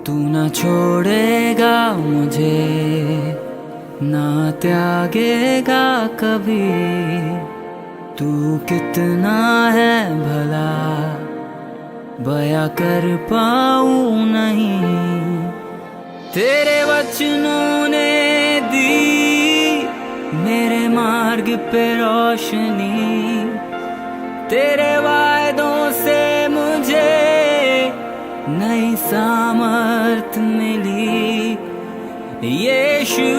तू ना छोड़ेगा मुझे, ना त्यागेगा कभी। तू कितना है भला बयां कर पाऊं नहीं। तेरे वचनों ने दी मेरे मार्ग पे रोशनी, तेरे वायदों से मुझे नई सामर्थ मिली। यीशु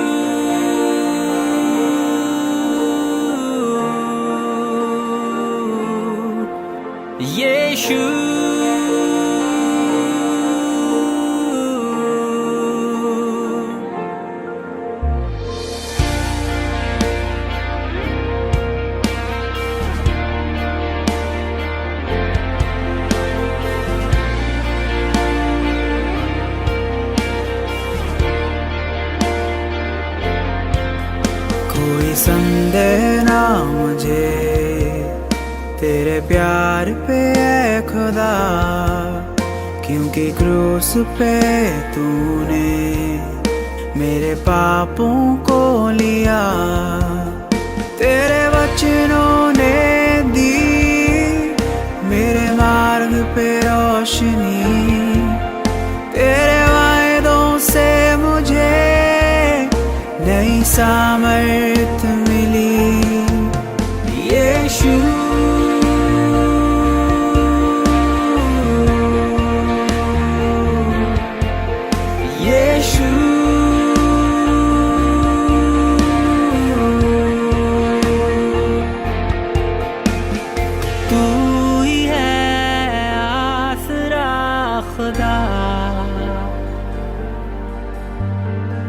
यीशु कोई संदेह ना मुझे तेरे प्यार पे है खुदा, क्योंकि क्रूस पे तूने मेरे पापों को लिया। तेरे वचनों ने दी मेरे मार्ग पे रोशनी, तेरे वायदों से मुझे नई सामर्थ मिली। यीशु यीशु तू ही है आसरा खुदा,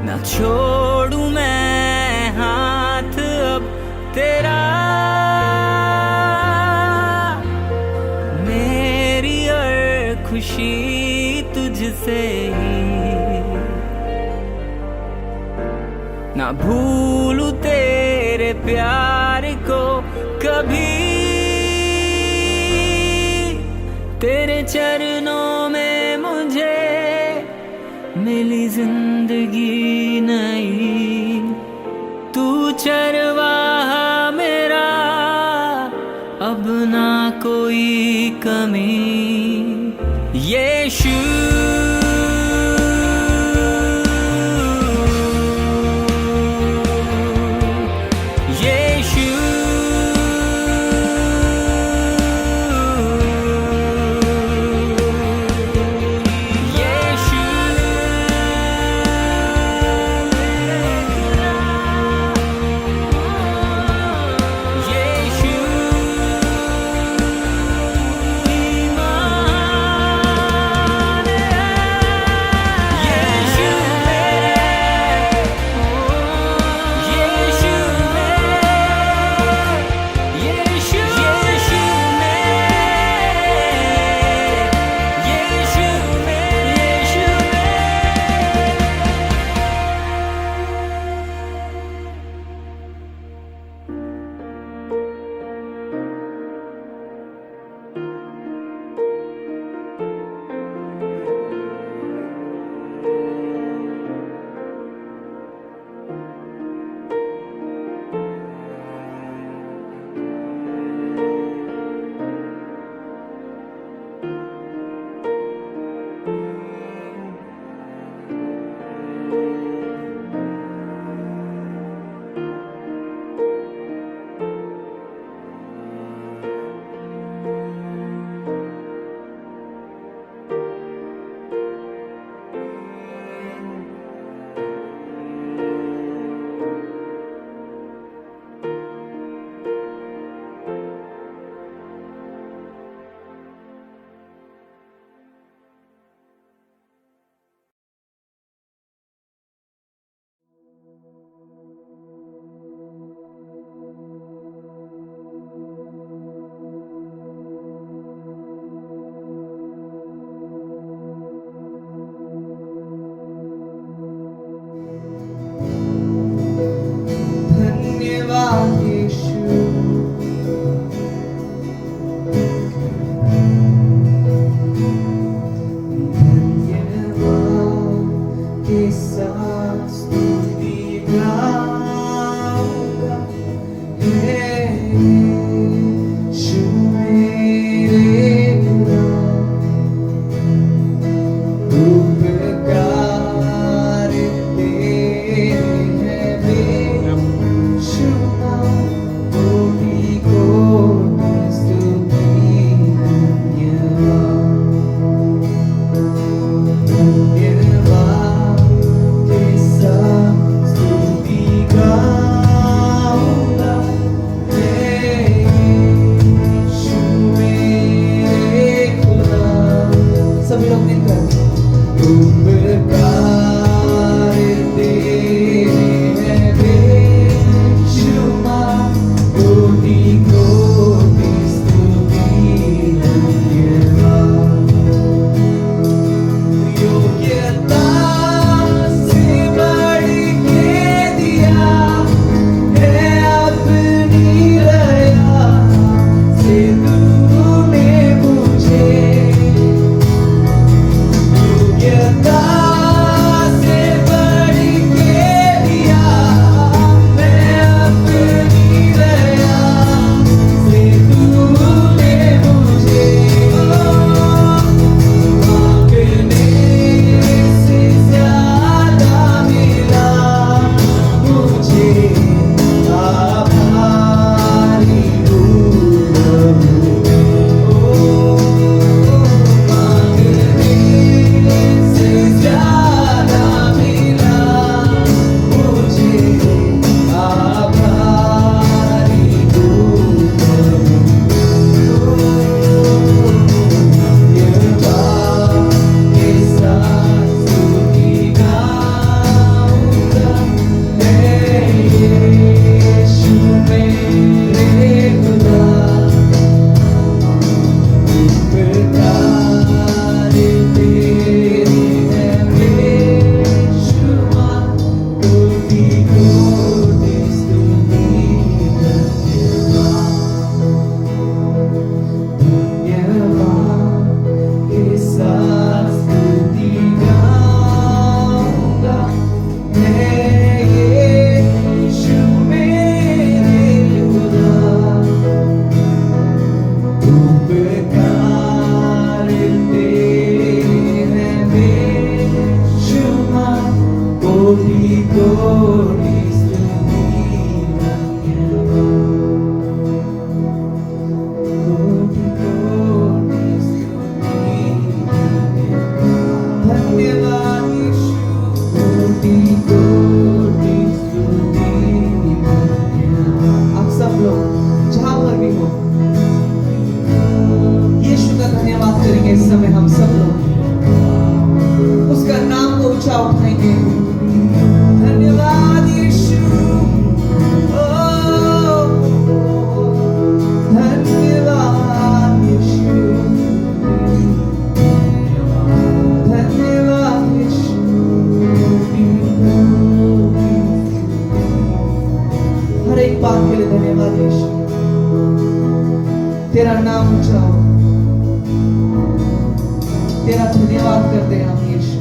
ना छोड़ू मैं हाथ अब तेरा। मेरी हर खुशी तुझसे ही, ना भूलू तेरे प्यार को कभी। तेरे चरणों में मुझे मिली जिंदगी नई। तू चरवाहा मेरा, अब ना कोई कमी। यीशु यीशु उपकार तेरे हैं बेशुमार, कोटि कोटि स्तुति धन्यवाद। योग्यता से बढ़ के दिया है अपनी दया से तूने मुझे। योग्यता से बढ़ के दिया है अपनी दया से तूने मुझे। मांगने से ज्यादा मिला मुझे, आभारी हूँ प्रभु। मांगने से ज्यादा मिला मुझे, आभारी हूँ प्रभु। कृपा के साथ स्तुति गाऊंगा, मैं यीशु मेरे खुदा। उपकार तेरे हैं बेशुमार, कोटि कोटि स्तुति धन्यवाद। धन्यवाद के साथ स्तुति गाऊंगा, मैं यीशु मेरे खुदा। उपकार तेरे हैं बेशुमार, कोटि कोटि स्तुति धन्यवाद। कोटि कोटि स्तुति धन्यवाद। धन्यवाद यीशु, कोटि कोटि स्तुति धन्यवाद। आप सब लोग जहाँ पर भी हो यीशु का धन्यवाद करेंगे। इस समय हम सब लोग उसका नाम को ऊंचा उठाएंगे। धन्यवाद यीशु, ओ धन्यवाद यीशु, धन्यवाद यीशु। हर एक बात के लिए धन्यवाद यीशु। तेरा नाम ऊंचा हो, तेरा धन्यवाद करते हैं हम यीशु।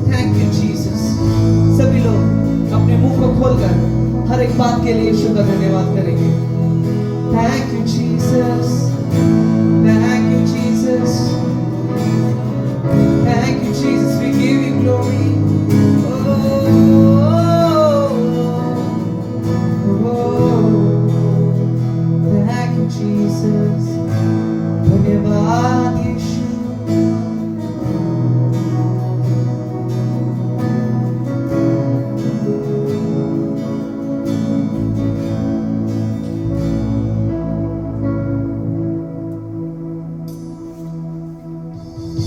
Thank you Jesus. सभी लोग अपने मुंह को खोलकर हर एक बात के लिए यीशु का धन्यवाद करेंगे। Thank you Jesus, thank you Jesus, thank you Jesus. We give you glory. Thank you, Jesus. धन्यवाद यीशु।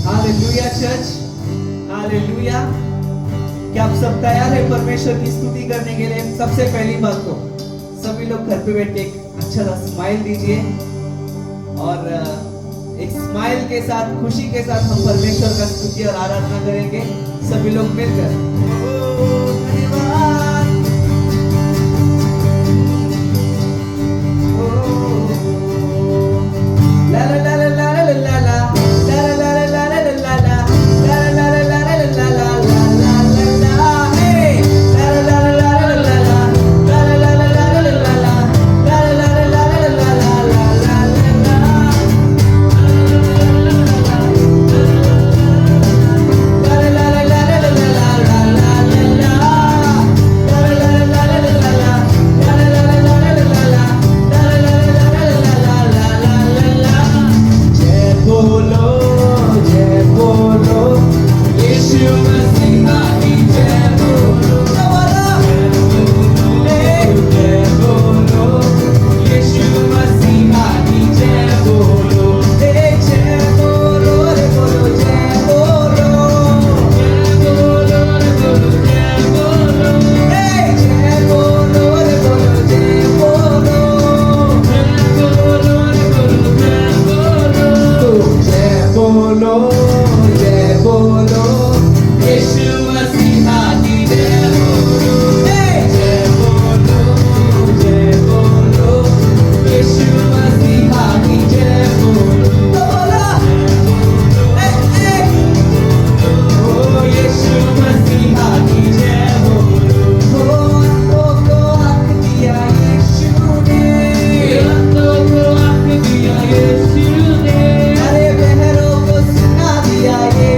Hallelujah church, hallelujah. क्या आप सब तैयार हैं परमेश्वर की स्तुति करने के लिए? सबसे पहली बात तो सभी लोग घर पे बैठ के एक अच्छा सा स्माइल दीजिए और एक स्माइल के साथ, खुशी के साथ हम परमेश्वर का स्तुति और आराधना करेंगे सभी लोग मिलकर। धन्यवाद। ला ला ला ला ला ला ला ला ला ला ला ला ला ला ला ला la la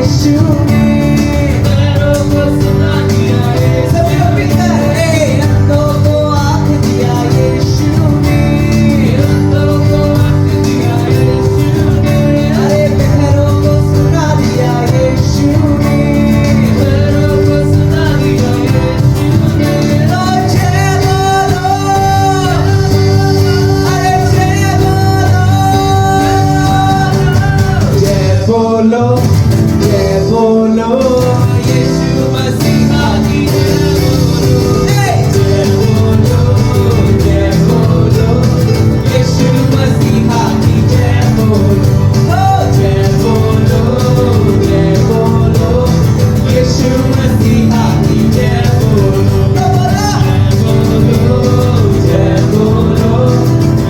यीशु ने पैरों को सुना दिया सभी लोग मिलकर अंधों को आँख दिया यीशु ने अंधों को आँख दिया यीशु ने अरे पैरों को सुना दिया यीशु ने पैरों को सुना दिया यीशु ने तो जय बोलो अरे जय बोलो यीशु मसीहा की जय बोलो जय बोलो यीशु मसीहा की जय बोलो जय बोलो यीशु मसीहा की जय बोलो जय बोलो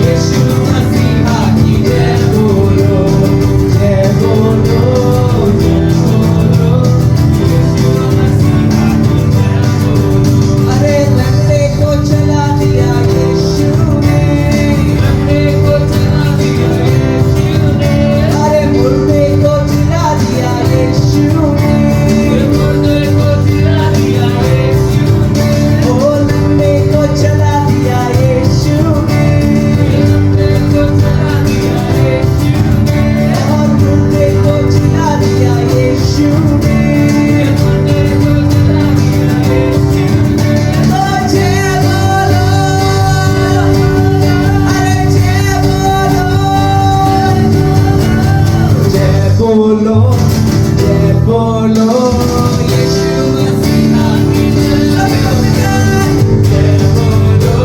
यीशु मसीहा की जय बोलो जय बोलो अरे लंगड़े को चला दिया यीशु ने लंगड़े को चला दिया यीशु ने अरे मुर्दे को जिला दिया यीशु ने मुर्दे को जिला दिया यीशु ने ओ लंगड़े को चला दिया यीशु ने लंगड़े को चला दिया यीशु ने और मुर्दे को जिला दिया यीशु ने मुर्दे को जिला दिया यीशु ने ओ जय बोलो अरे जय बोलो यीशु मसीहा की जय बोलो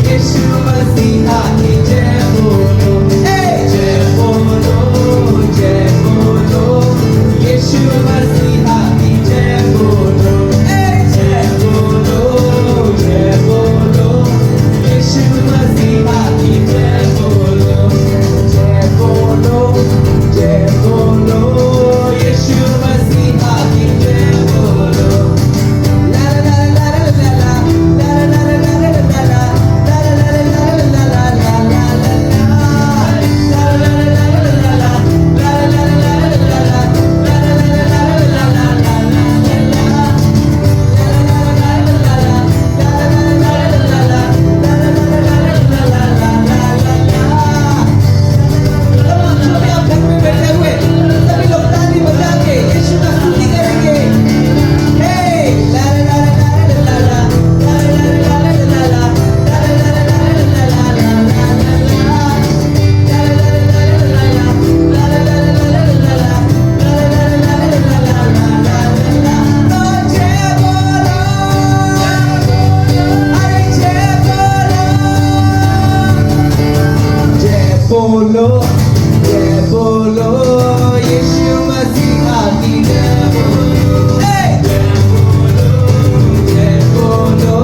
यीशु मसीहा की जय बोलो जय बोलो यीशु मसीहा की जय बोलो जय बोलो यीशु मसीहा की जय बोलो जय बोलो यीशु मसीहा की जय बोलो ला ला ला ला ला ला ला ला ला ला ला जय बोलो यीशु मसीहा की जय बोलो जय बोलो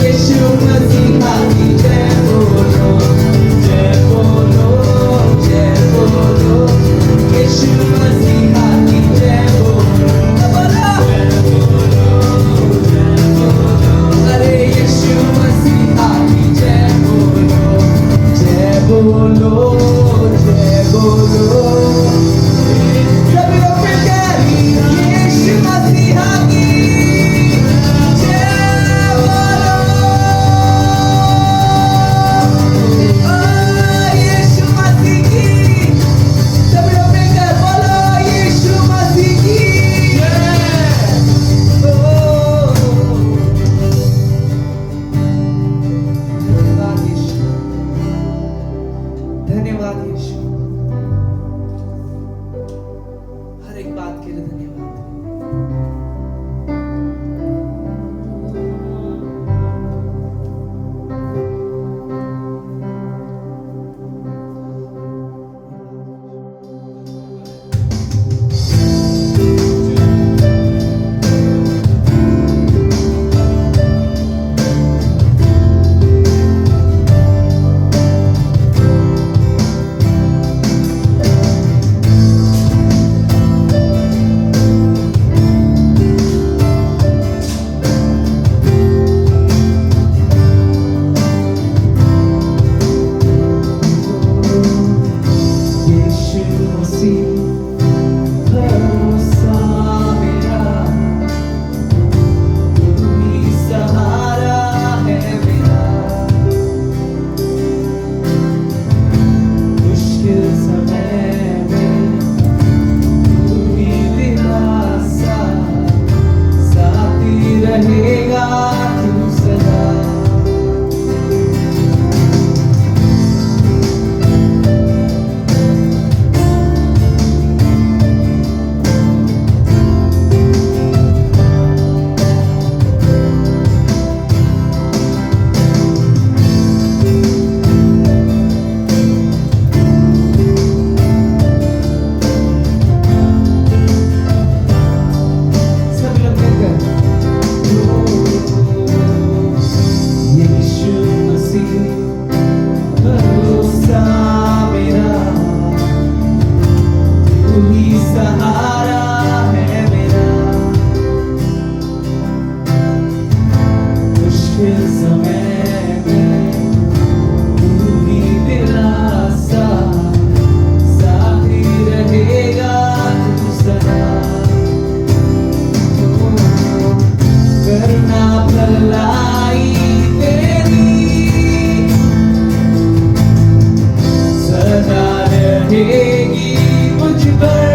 यीशु मसीहा की जय बोलो जय बोलो यीशु मसीहा की जय बोलो अरे यीशु मसीहा की जय बोलो जय बोलो सभी लोग मिलकर यीशु मसीहा की जय बोलो यीशु मसीह की सभी लोग मिलकर बोलो यीशु मसीह की धन्यवाद यीशु धन्यवाद यीशु हर एक बात के लिए धन्यवाद सहारा है मेरा। मुश्किल समय में तू ही दिलासा, साथी रहेगा तू सदा। करना भलाई तेरी सदा रहेगी मुझ पर।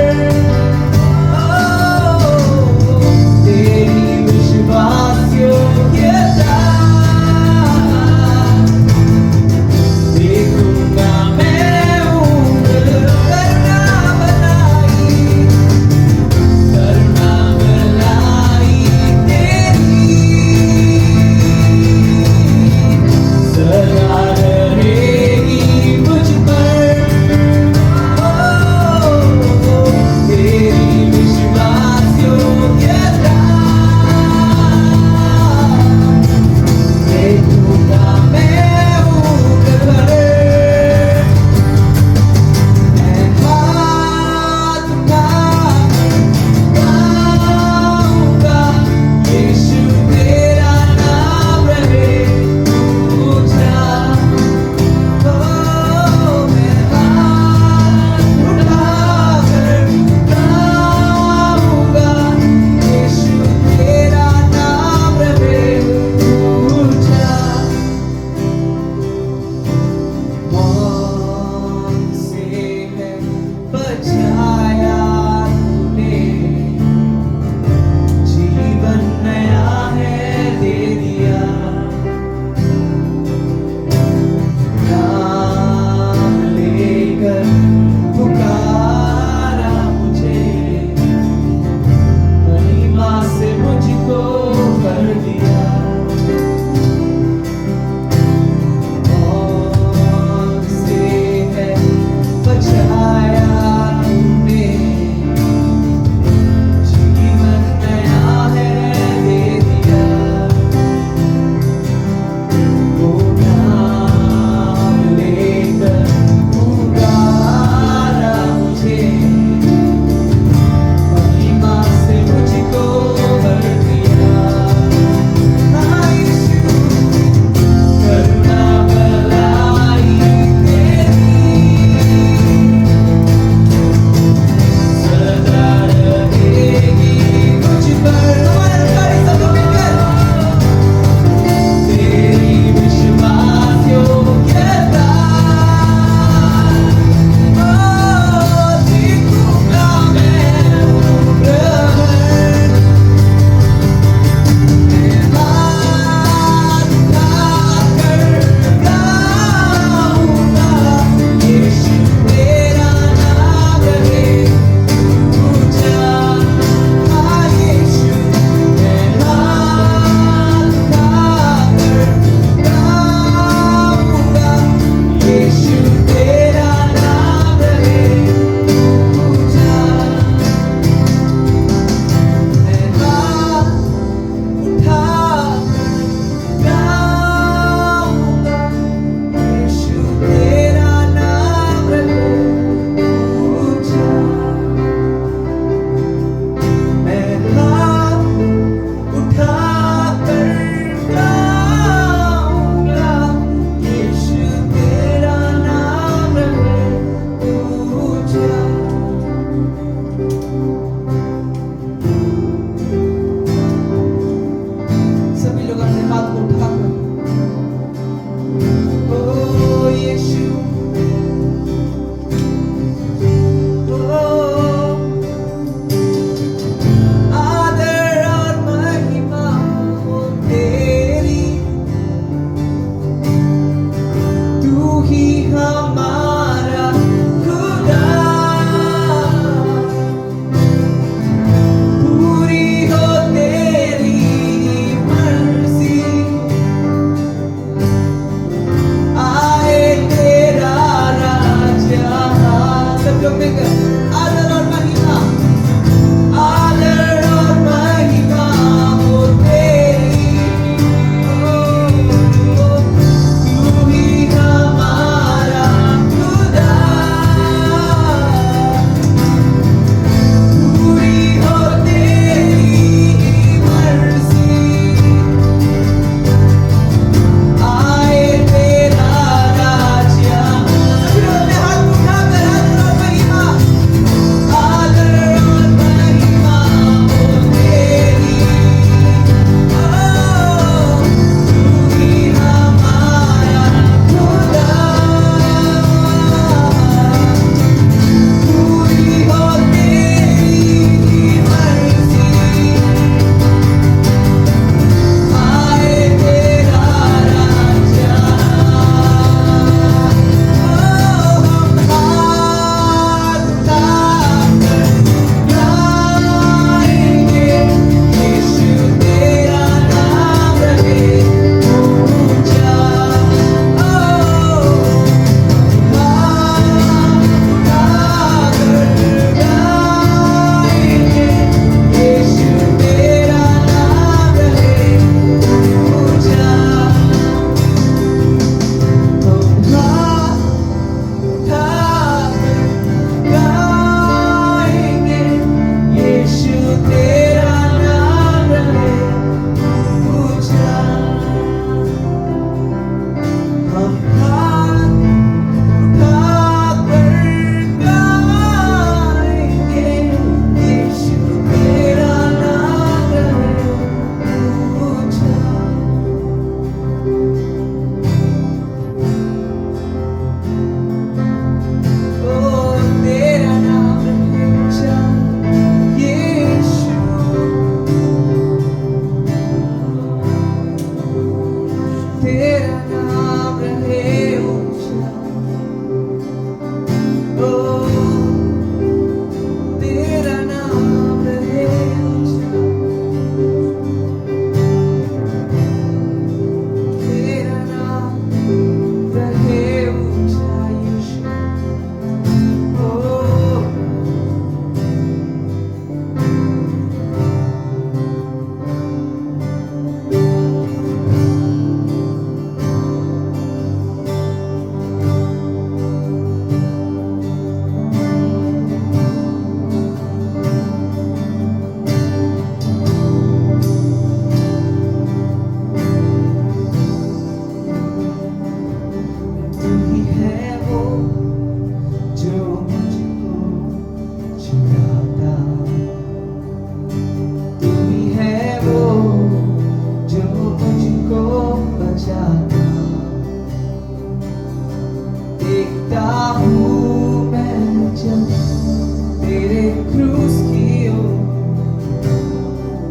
क्रूस की ओर,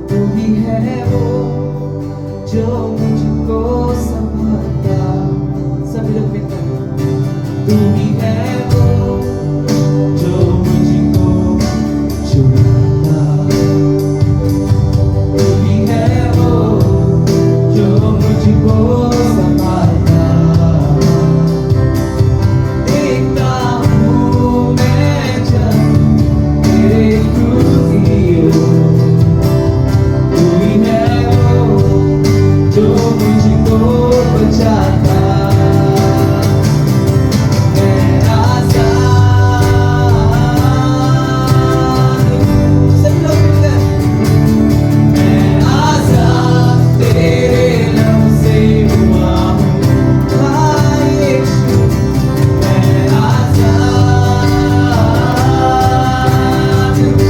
तू ही है वो जो मुझको संभालता। सभी लोग मिलकर तू ही है वो जो मुझको छुड़ाता, तू ही है वो जो मुझको संभालता। देखता हूँ मैं जब तेरे क्रूस की ओर, तू ही है वो जो मुझको बचाता। मैं आज़ाद हूँ। सब लोग मिलकर मैं आज़ाद तेरे नाम से हुआ हूँ। हाँ यीशु, मैं आज़ाद हूँ।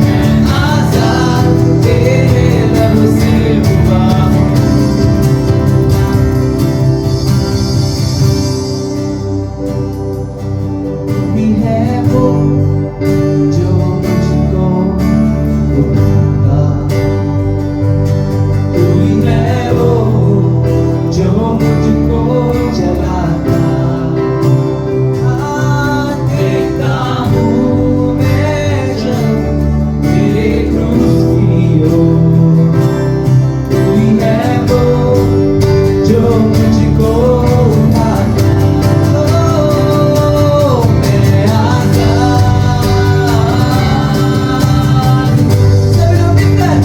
मैं आज़ाद तेरे नाम से हुआ हूँ। तू ही है वो जो मुझको उठाता, तू ही है वो जो मुझको जलाता। देखता हूँ मैं जब तेरे क्रूस की ओर, तू ही है वो जो मुझको उठाता। मैं आज़ाद, सभी लोग मिलकर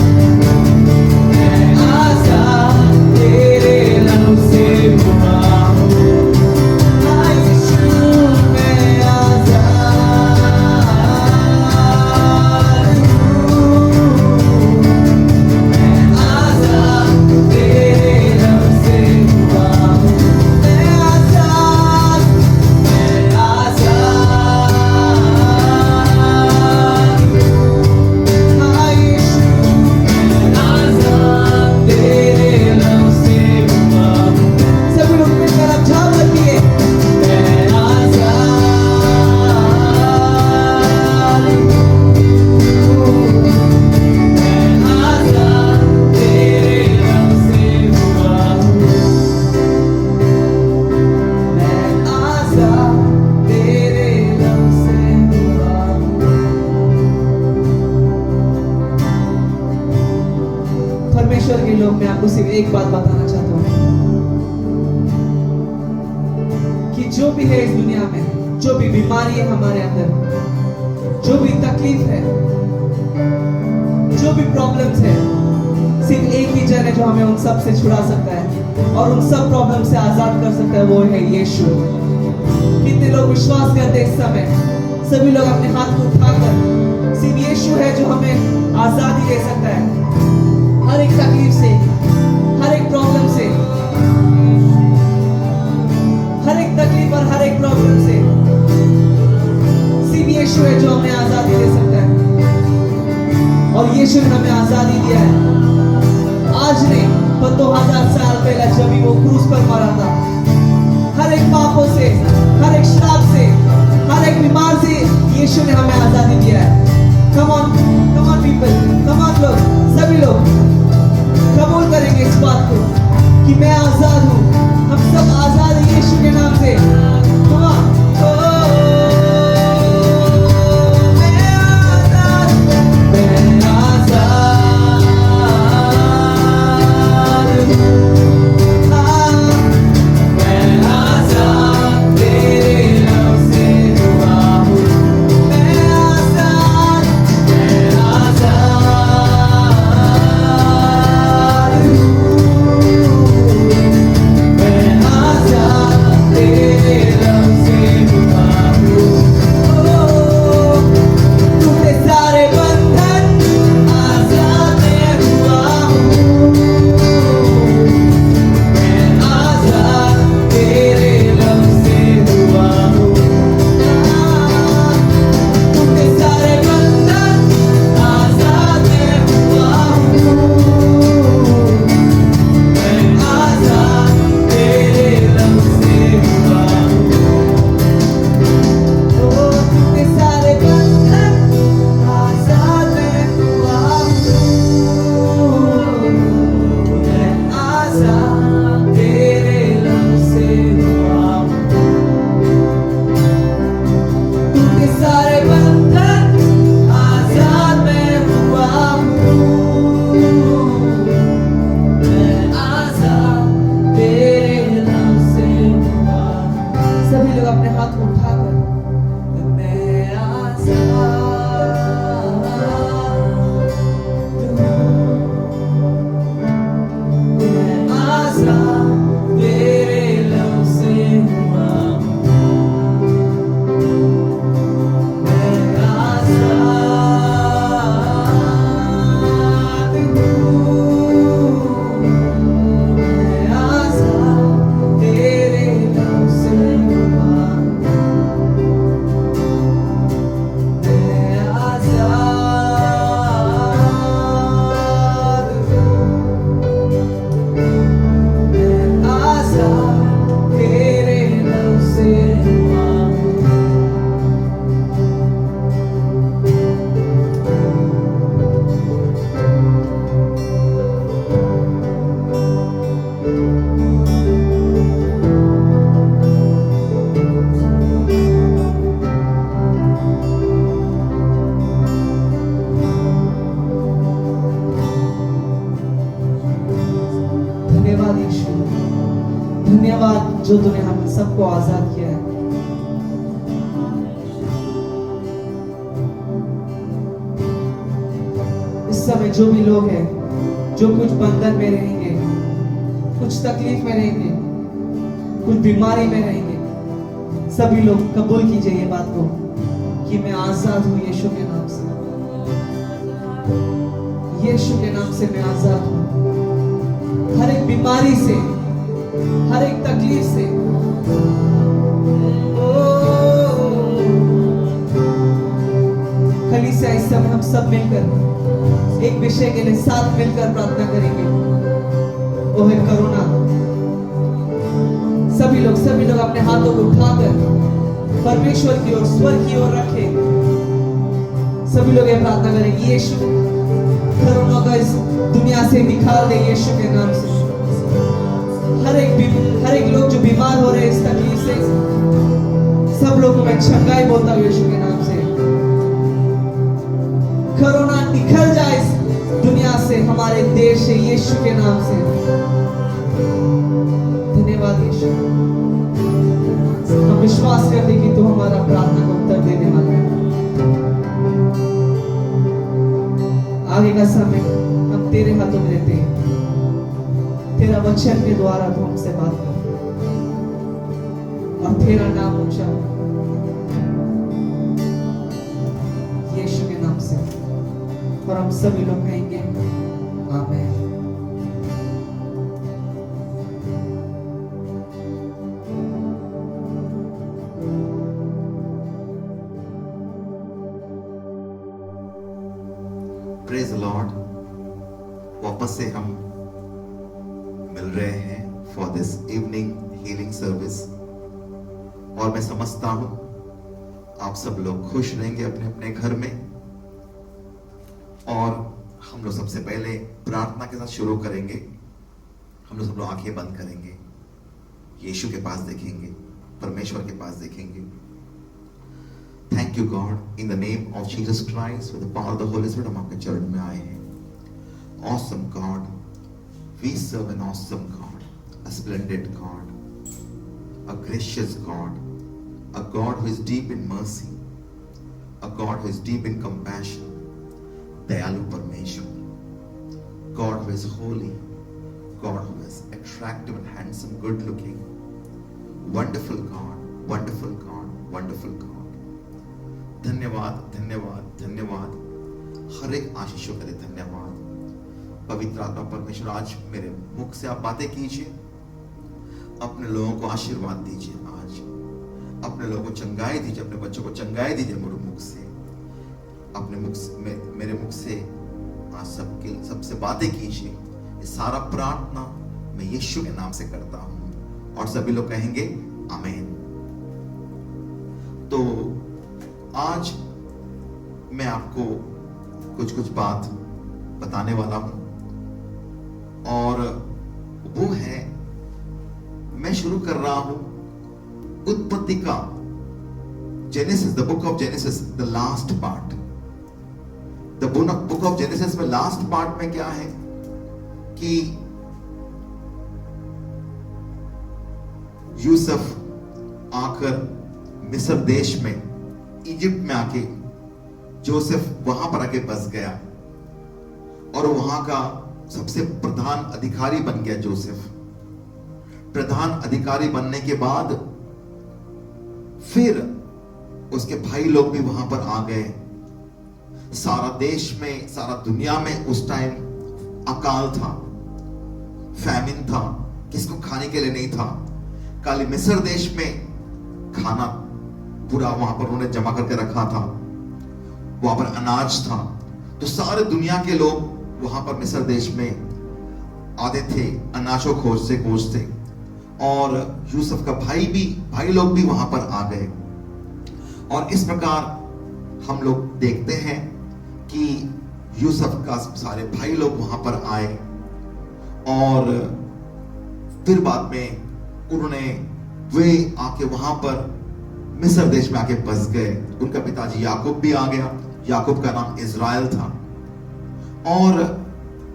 मैं आज़ाद तेरे नाम से हुआ हूँ। हाँ यीशु, मैं आज़ाद हूँ। मैं आज़ाद तेरे नाम से हुआ हूँ। मैं आज़ाद, मैं आज़ाद हूँ। हाँ यीशु, मैं आज़ाद तेरे नाम से हुआ हूँ। सभी लोग मिलकर अब झाम रखिए। मैं आज़ाद हूँ। मैं आज़ाद तेरे नाम से हुआ हूँ। मैं आज़ाद तेरे नाम से हुआ हूँ। परमेश्वर के लोग, मैं आपको सिर्फ एक बात बताना चाहता हूँ कि जो भी है इस दुनिया में, जो भी बीमारी है हमारे अंदर, जो भी तकलीफ है, जो भी प्रॉब्लम्स है, सिर्फ एक ही जन है जो हमें उन सब से छुड़ा सकता है और उन सब प्रॉब्लम से आजाद कर सकता है, वो है यीशु। कितने लोग विश्वास करते हैं इस समय? सभी लोग अपने हाथ को उठाकर, सिर्फ यीशु है जो हमें आजादी दे सकता है हर एक तकलीफ से, हर एक प्रॉब्लम से, हर एक तकलीफ और हर एक प्रॉब्लम से। सिर्फ यीशु है जो हमें आजादी दे सकता है और यीशु ने हमें आजादी दिया है। आज नहीं पर 2000 साल पहले जब भी वो क्रूस पर मरा था, हर एक पापों से, हर एक श्राप से, हर एक बीमार से यीशु ने हमें आजादी दिया है। Come on people, come on लोग, सभी लोग कबूल करेंगे इस बात को कि मैं आजाद हूँ। हम सब आजाद हैं यीशु के नाम से। Come on. मैं आजाद हूँ। मैं आजाद तेरे नाम से हुआ हूँ। जो तूने हम सबको आजाद किया है। इस समय जो भी लोग हैं जो कुछ बंधन में रहेंगे, कुछ तकलीफ में रहेंगे, कुछ बीमारी में रहेंगे, सभी लोग कबूल कीजिए ये बात को कि मैं आजाद हूं यीशु के नाम से। यीशु के नाम से मैं आजाद हूं हर एक बीमारी से, हर एक तकलीफ से। कलीसिया इस समय हम सब मिलकर एक विषय के लिए साथ मिलकर प्रार्थना करेंगे, वो है करुणा। सभी लोग अपने हाथों को उठाकर परमेश्वर की ओर, स्वर की ओर रखें। सभी लोग ये प्रार्थना करेंगे, यीशु करुणा को इस दुनिया से निकाल दे यीशु के नाम से। हर एक लोग जो बीमार हो रहे हैं इस तकलीफ से, सब लोगों को मैं चंगाई बोलता हूँ यीशु के नाम से। कोरोना निकल जाए इस दुनिया से, हमारे देश से, यीशु के नाम से। धन्यवाद यीशु, हम विश्वास करते कि तू हमारा प्रार्थना का उत्तर देने वाला है। आगे का समय हम तेरे हाथों में देते हैं। तेरा वचन के द्वारा तू हमसे बात कर और तेरा नाम ऊंचा यीशु के नाम से। और हम सभी लोग कहेंगे आमीन। Praise Lord. वापस से हम मिल रहे हैं for this evening healing service, और मैं समझता हूं आप सब लोग खुश रहेंगे अपने अपने घर में। और हम लोग सबसे पहले प्रार्थना के साथ शुरू करेंगे। हम लोग सब लोग आंखें बंद करेंगे, यीशु के पास देखेंगे, परमेश्वर के पास देखेंगे। Thank you God, in the name of Jesus Christ, with the power of the Holy Spirit हम आपके चरण में आए हैं। Awesome God, we serve an awesome God, a splendid God, a gracious God, a God who is deep in mercy, a God who is deep in compassion, दयालु परमेश्वर, God who is holy, God who is attractive and handsome, good looking, wonderful God, wonderful God, wonderful God। धन्यवाद धन्यवाद धन्यवाद, हर एक आशीषों के लिए धन्यवाद। पवित्र आत्मा परमेश्वर, आज मेरे मुख से आप बातें कीजिए, अपने लोगों को आशीर्वाद दीजिए, आज अपने लोगों को चंगाई दीजिए, अपने बच्चों को चंगाई दीजिए मेरे मुख से, अपने मुख से, मेरे मुख से आज सबसे बातें कीजिए। ये सारा प्रार्थना मैं यीशु के नाम से करता हूं, और सभी लोग कहेंगे आमीन। तो आज मैं आपको कुछ बात बताने वाला हूं, और वो है, मैं शुरू कर रहा हूं उत्पत्ति का, genesis, the book of genesis, the last part. The book of genesis में लास्ट पार्ट में क्या है कि यूसुफ आकर मिस्र देश में, इजिप्ट में आके जोसेफ वहां पर आके बस गया, और वहां का सबसे प्रधान अधिकारी बन गया जोसेफ। प्रधान अधिकारी बनने के बाद फिर उसके भाई लोग भी वहां पर आ गए। सारा देश में, सारा दुनिया में उस टाइम अकाल था, फैमिन था, किसको खाने के लिए नहीं था। काली मिस्र देश में खाना पूरा वहां पर उन्होंने जमा करके रखा था, वहां पर अनाज था। तो सारे दुनिया के लोग वहां पर मिस्र देश में आते थे अनाजों खोजते, और यूसुफ का भाई लोग भी वहां पर आ गए। और इस प्रकार हम लोग देखते हैं कि यूसुफ का सारे भाई लोग वहां पर आए, और फिर बाद में वे आके वहां पर मिस्र देश में आके बस गए। उनका पिताजी याकूब भी आ गया, याकूब का नाम इज़राइल था। और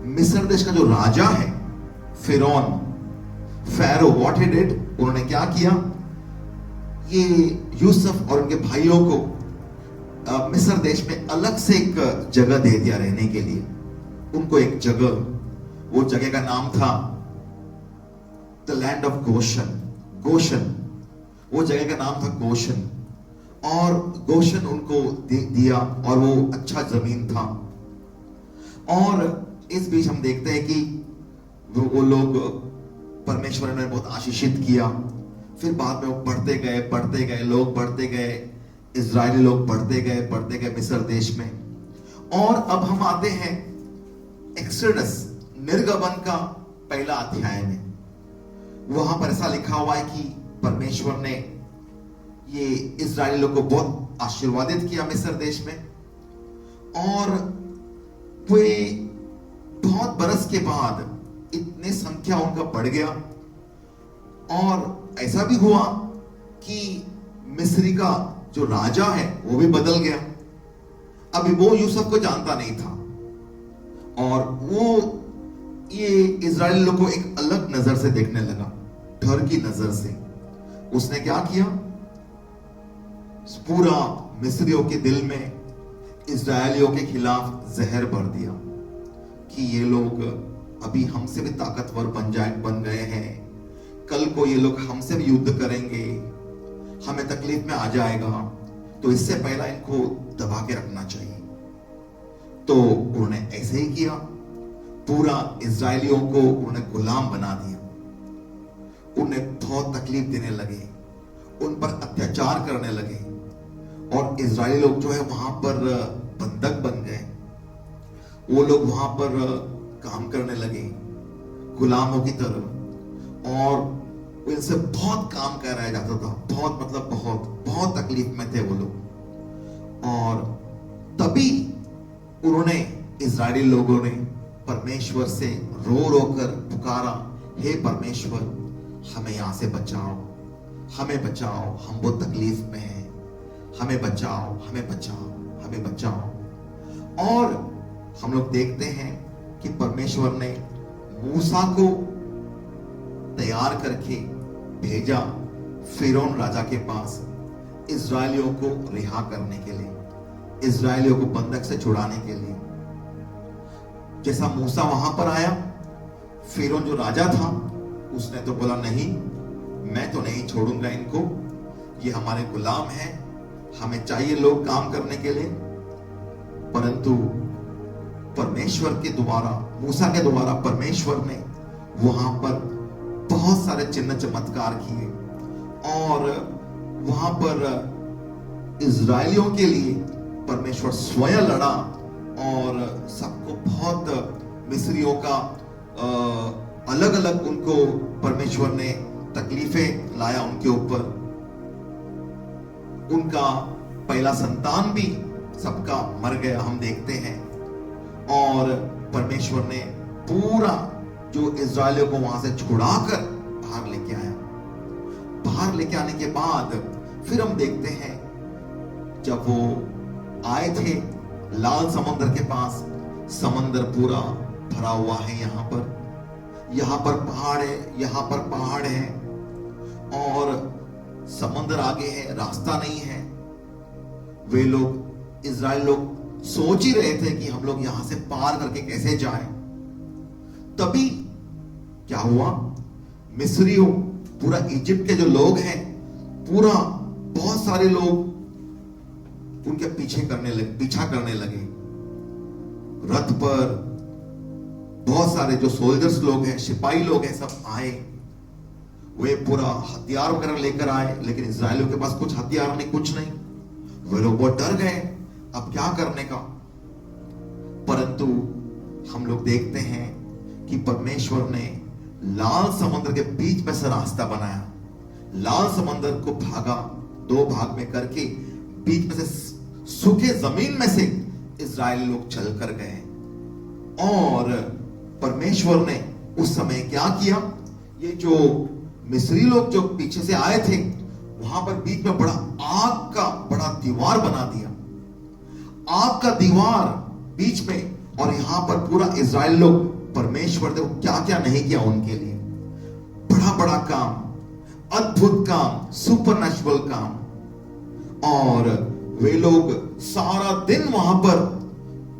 मिस्र देश का जो राजा है फिरौन, Pharaoh, what he did, उन्होंने क्या किया, ये यूसुफ और उनके भाइयों को मिस्र देश में अलग से एक जगह दे दिया रहने के लिए। उनको एक जगह, वो जगह का नाम था the land of Gaussian. Gaussian, वो जगह का नाम था गोशन। और गोशन उनको दिया और वो अच्छा जमीन था। और इस बीच हम देखते हैं कि वो लोग, परमेश्वर ने बहुत आशीषित किया। फिर बाद में वो बढ़ते गए, लोग बढ़ते गए, इजरायली लोग बढ़ते गए मिस्र देश में। और अब हम आते हैं एक्सोडस, निर्गमन का पहला अध्याय में। वहां पर ऐसा लिखा हुआ है कि परमेश्वर ने ये इजरायली लोग को बहुत आशीर्वादित किया मिस्र देश में। और वे बहुत बरस के बाद इतने संख्या उनका बढ़ गया। और ऐसा भी हुआ कि मिस्री का जो राजा है वो भी बदल गया। अभी वो यूसुफ को जानता नहीं था और वो ये इजराइली लोग को एक अलग नजर से देखने लगा, डर की नजर से। उसने क्या किया, पूरा मिस्रियों के दिल में इजरायलियों के खिलाफ जहर भर दिया कि ये लोग अभी हमसे भी ताकतवर बन गए हैं, कल को ये लोग हमसे भी युद्ध करेंगे, हमें तकलीफ में आ जाएगा, तो इससे पहला इनको दबा के रखना चाहिए। तो उन्होंने ऐसे ही किया, पूरा इजरायलियों को उन्होंने गुलाम बना दिया। उन्हें बहुत तकलीफ देने लगे, उन पर अत्याचार करने लगे और इजरायली लोग जो है वहां पर बंधक बन गए। वो लोग वहां पर काम करने लगे गुलामों की तरह और इनसे बहुत काम कराया जाता था, बहुत मतलब बहुत तकलीफ में थे वो लोग। और तभी उन्होंने, इजरायली लोगों ने परमेश्वर से रो रो कर पुकारा, हे परमेश्वर हमें यहां से बचाओ, हमें बचाओ, हम बहुत तकलीफ में हैं, हमें बचाओ, हमें बचाओ, हमें बचाओ। और हम लोग देखते हैं कि परमेश्वर ने मूसा को तैयार करके भेजा फिरौन राजा के पास इजरायलियों को रिहा करने के लिए, इजरायलियों को बंधक से छुड़ाने के लिए। जैसा मूसा वहां पर आया, फिरौन जो राजा था उसने तो बोला नहीं, मैं तो नहीं छोड़ूंगा इनको, ये हमारे गुलाम हैं, हमें चाहिए लोग काम करने के लिए। परंतु परमेश्वर के द्वारा, मूसा के द्वारा परमेश्वर ने वहां पर बहुत सारे चिन्ह चमत्कार किए और वहां पर इजरायलियों के लिए परमेश्वर स्वयं लड़ा और सबको बहुत, मिस्रियों का अलग अलग उनको परमेश्वर ने तकलीफें लाया उनके ऊपर। उनका पहला संतान भी सबका मर गया, हम देखते हैं। और परमेश्वर ने पूरा जो इजरायलियों को वहां से छुड़ाकर बाहर लेके आया। बाहर लेके आने के बाद फिर हम देखते हैं जब वो आए थे लाल समुद्र के पास, समंदर पूरा भरा हुआ है, यहाँ पर पहाड़ है, यहाँ पर पहाड़ है और समंदर आगे है, रास्ता नहीं है। वे लोग, इजराइल लोग सोच ही रहे थे कि हम लोग यहां से पार करके कैसे जाएं। तभी क्या हुआ, मिस्रियों, पूरा इजिप्ट के जो लोग हैं, पूरा बहुत सारे लोग उनके पीछा करने लगे। रथ पर बहुत सारे जो सोल्जर्स लोग हैं, सिपाही लोग हैं, सब आए। वे पूरा हथियार वगैरह लेकर आए, लेकिन इजरायलियों के पास कुछ हथियार नहीं, कुछ नहीं। वे लोग बहुत डर गए, अब क्या करने का। परंतु हम लोग देखते हैं कि परमेश्वर ने लाल समुद्र के बीच में से रास्ता बनाया। लाल समुद्र को भागा, दो भाग में करके बीच में से सूखे जमीन में से इजराइल लोग चल कर गए। और परमेश्वर ने उस समय क्या किया, ये जो मिस्री लोग जो पीछे से आए थे, वहां पर बीच में बड़ा आग का बड़ा दीवार बना दिया, आग का दीवार बीच में। और यहां पर पूरा इजराइल लोग, परमेश्वर ने क्या क्या नहीं किया उनके लिए, बड़ा बड़ा काम। अद्भुत काम, सुपरनैचुरल काम। और वे लोग सारा दिन वहां पर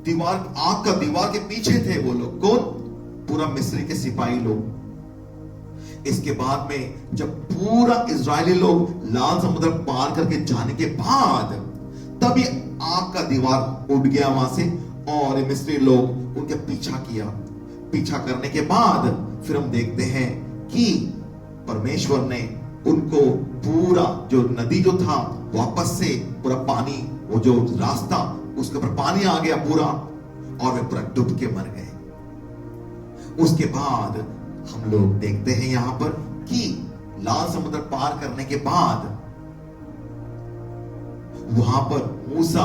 दीवार, आग का दीवार के पीछे थे। वो लोग कौन? पूरा मिस्री के सिपाही लोग। इसके बाद में जब पूरा इजरायली लोग लाल समुद्र पार करके जाने के बाद तभी आग का दीवार उठ गया वहां से, और मिस्री लोग उनके पीछा किया। पीछा करने के बाद फिर हम देखते हैं कि परमेश्वर ने उनको पूरा जो नदी जो था वापस से पूरा पानी, वो जो रास्ता उसके ऊपर पानी आ गया पूरा, और वे पूरा डूब के मर गए। उसके बाद हम लोग देखते हैं यहां पर कि लाल समुद्र पार करने के बाद वहां पर मूसा